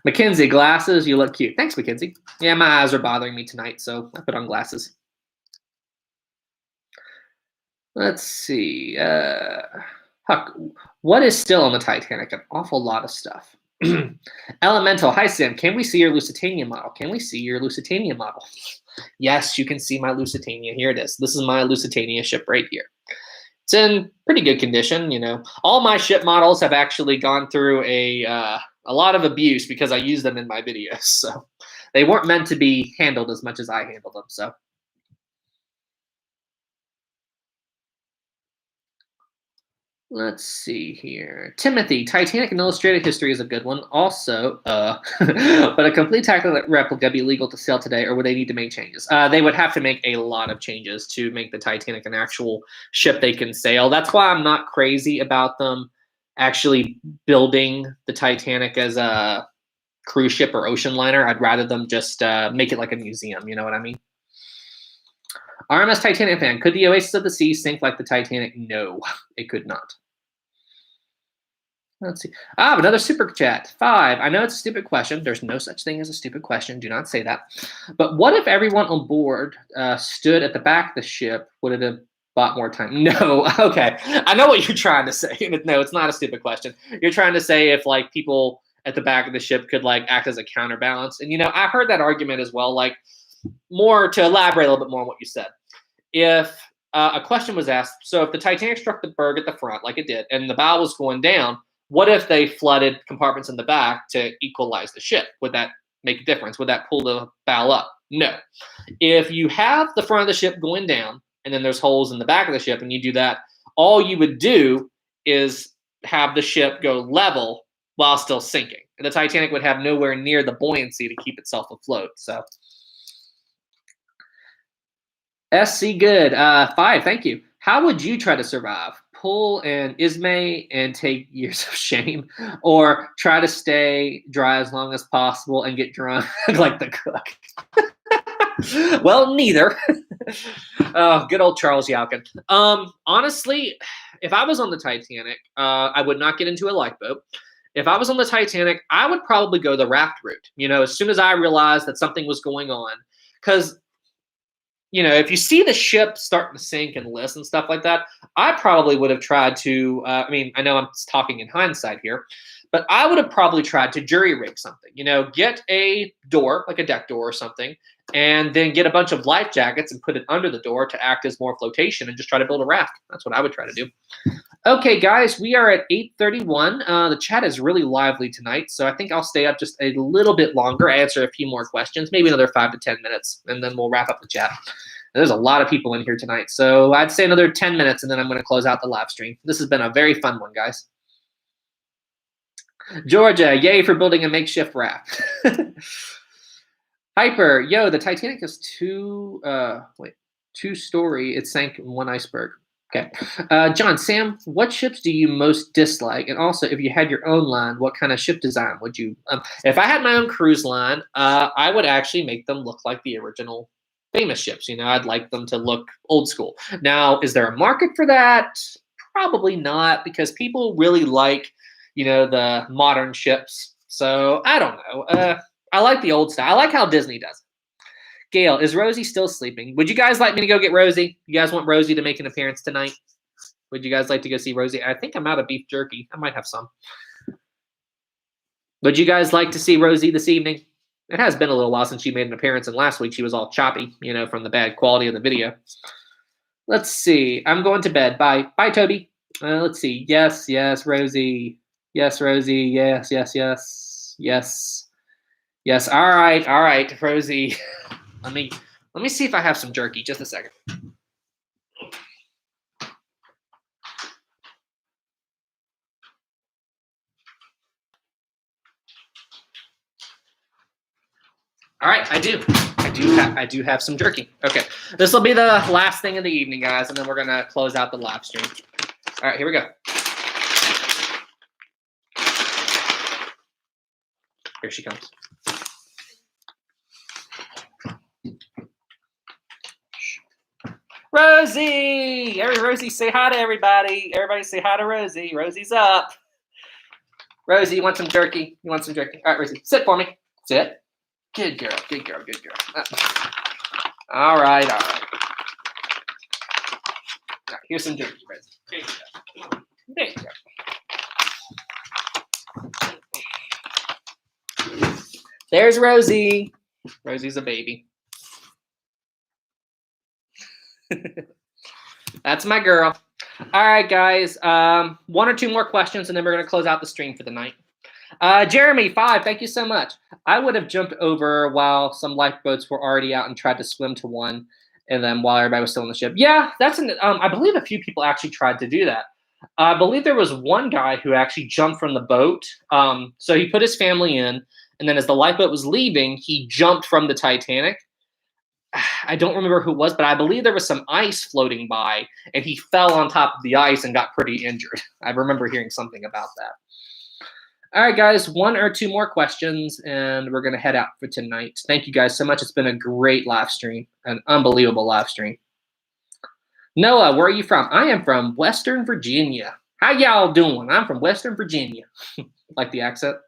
Mackenzie, glasses, you look cute. Thanks, Mackenzie. Yeah, my eyes are bothering me tonight, so I put on glasses. Let's see. Huck, what is still on the Titanic? An awful lot of stuff. Elemental, hi Sam, can we see your Lusitania model? Can we see your Lusitania model? Yes, you can see my Lusitania. Here it is. This is my Lusitania ship right here. It's in pretty good condition, All my ship models have actually gone through a lot of abuse because I use them in my videos. So they weren't meant to be handled as much as I handle them. So let's see here. Timothy, Titanic and Illustrated History is a good one. Also, but a complete Titanic replica be legal to sell today, or would they need to make changes? They would have to make a lot of changes to make the Titanic an actual ship they can sail. That's why I'm not crazy about them actually building the Titanic as a cruise ship or ocean liner. I'd rather them just make it like a museum. You know what I mean? RMS Titanic fan, could the Oasis of the Sea sink like the Titanic? No, it could not. Let's see. Another super chat. 5. I know it's a stupid question. There's no such thing as a stupid question. Do not say that. But what if everyone on board stood at the back of the ship? Would it have bought more time? No. Okay. I know what you're trying to say. No, it's not a stupid question. You're trying to say if people at the back of the ship could act as a counterbalance. And I heard that argument as well. More to elaborate a little bit more on what you said. If a question was asked, so if the Titanic struck the berg at the front like it did, and the bow was going down, what if they flooded compartments in the back to equalize the ship? Would that make a difference? Would that pull the bow up? No. If you have the front of the ship going down, and then there's holes in the back of the ship, and you do that, all you would do is have the ship go level while still sinking. And the Titanic would have nowhere near the buoyancy to keep itself afloat. So, SC Good, 5, thank you. How would you try to survive? pull an Ismay and take years of shame, or try to stay dry as long as possible and get drunk like the cook? Well, neither. Oh, good old Charles Yalkin. Honestly, if I was on the Titanic, I would not get into a lifeboat. If I was on the Titanic, I would probably go the raft route. As soon as I realized that something was going on, because if you see the ship starting to sink and list and stuff like that, I probably would have tried to. I know I'm talking in hindsight here, but I would have probably tried to jury rig something. Get a door, like a deck door or something, and then get a bunch of life jackets and put it under the door to act as more flotation and just try to build a raft. That's what I would try to do. Okay, guys, we are at 8:31. The chat is really lively tonight, so I think I'll stay up just a little bit longer, answer a few more questions, maybe another 5 to 10 minutes, and then we'll wrap up the chat. There's a lot of people in here tonight, so I'd say another 10 minutes, and then I'm going to close out the live stream. This has been a very fun one, guys. Georgia, yay for building a makeshift raft. Hyper, yo, the Titanic is two-story. It sank in one iceberg. Okay. John, Sam, what ships do you most dislike? And also, if you had your own line, what kind of ship design would you? If I had my own cruise line, I would actually make them look like the original famous ships. I'd like them to look old school. Now, is there a market for that? Probably not, because people really like, the modern ships. So I don't know. I like the old style. I like how Disney does it. Gail, is Rosie still sleeping? Would you guys like me to go get Rosie? You guys want Rosie to make an appearance tonight? Would you guys like to go see Rosie? I think I'm out of beef jerky. I might have some. Would you guys like to see Rosie this evening? It has been a little while since she made an appearance, and last week she was all choppy, from the bad quality of the video. Let's see. I'm going to bed. Bye. Bye, Toby. Let's see. Yes, Rosie. Yes, Rosie. Yes. Yes. All right, Rosie. Let me see if I have some jerky. Just a second. All right, I do have some jerky. Okay, this will be the last thing of the evening, guys, and then we're gonna close out the live stream. All right, here we go. Here she comes. Rosie! Rosie, say hi to everybody. Everybody say hi to Rosie. Rosie's up. Rosie, you want some jerky? All right, Rosie, sit for me. Sit. Good girl. All right. Here's some jerky, Rosie. There you go. There's Rosie. Rosie's a baby. That's my girl. All right, guys. 1 or 2 more questions, and then we're going to close out the stream for the night. Jeremy, 5, thank you so much. I would have jumped over while some lifeboats were already out and tried to swim to one, and then while everybody was still on the ship. Yeah, that's I believe a few people actually tried to do that. I believe there was one guy who actually jumped from the boat. So he put his family in, and then as the lifeboat was leaving, he jumped from the Titanic. I don't remember who it was, but I believe there was some ice floating by, and he fell on top of the ice and got pretty injured. I remember hearing something about that. All right, guys, 1 or 2 more questions, and we're going to head out for tonight. Thank you guys so much. It's been a great live stream, an unbelievable live stream. Noah, where are you from? I am from Western Virginia. How y'all doing? I'm from Western Virginia. Like the accent?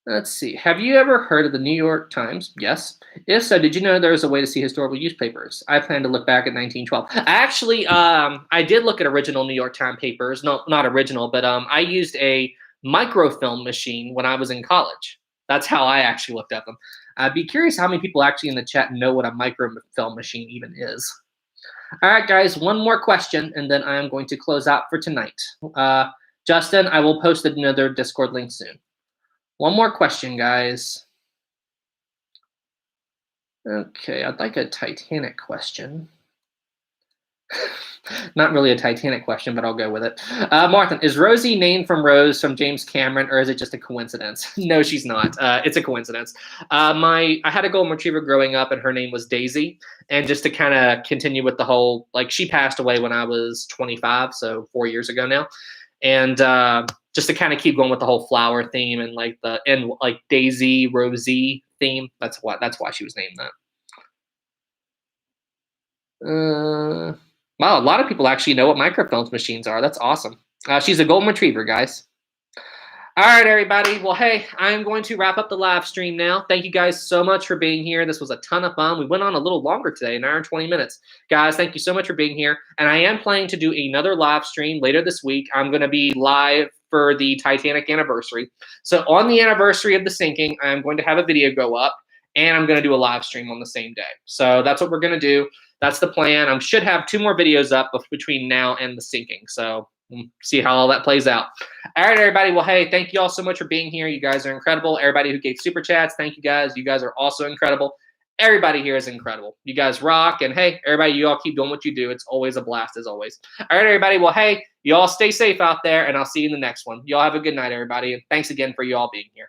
Let's see. Have you ever heard of the New York Times? Yes. If so, did you know there was a way to see historical newspapers? I plan to look back at 1912. Actually, I did look at original New York Times papers. No, not original, but I used a microfilm machine when I was in college. That's how I actually looked at them. I'd be curious how many people actually in the chat know what a microfilm machine even is. All right, guys, 1 more question, and then I am going to close out for tonight. Justin, I will post another Discord link soon. 1 more question, guys. Okay, I'd like a Titanic question. Not really a Titanic question, but I'll go with it. Martin, is Rosie named from Rose from James Cameron, or is it just a coincidence? No, she's not. It's a coincidence. I had a golden retriever growing up, and her name was Daisy. And just to kind of continue with the whole, like, she passed away when I was 25, so 4 years ago now. And just to kind of keep going with the whole flower theme and like Daisy, Rosie theme. That's why she was named that. Wow, a lot of people actually know what microfilms machines are. That's awesome. She's a golden retriever, guys. All right, everybody. Well, hey, I'm going to wrap up the live stream now. Thank you guys so much for being here. This was a ton of fun. We went on a little longer today, an hour and 20 minutes. Guys, thank you so much for being here. And I am planning to do another live stream later this week. I'm going to be live for the Titanic anniversary. So on the anniversary of the sinking, I'm going to have a video go up, and I'm going to do a live stream on the same day. So that's what we're going to do. That's the plan. I should have 2 more videos up between now and the sinking. So we'll see how all that plays out. All right, everybody. Well, hey, thank you all so much for being here. You guys are incredible. Everybody who gave super chats, thank you guys. You guys are also incredible. Everybody here is incredible. You guys rock. And hey, everybody, you all keep doing what you do. It's always a blast as always. All right, everybody. Well, hey, you all stay safe out there, and I'll see you in the next one. You all have a good night, everybody. And thanks again for you all being here.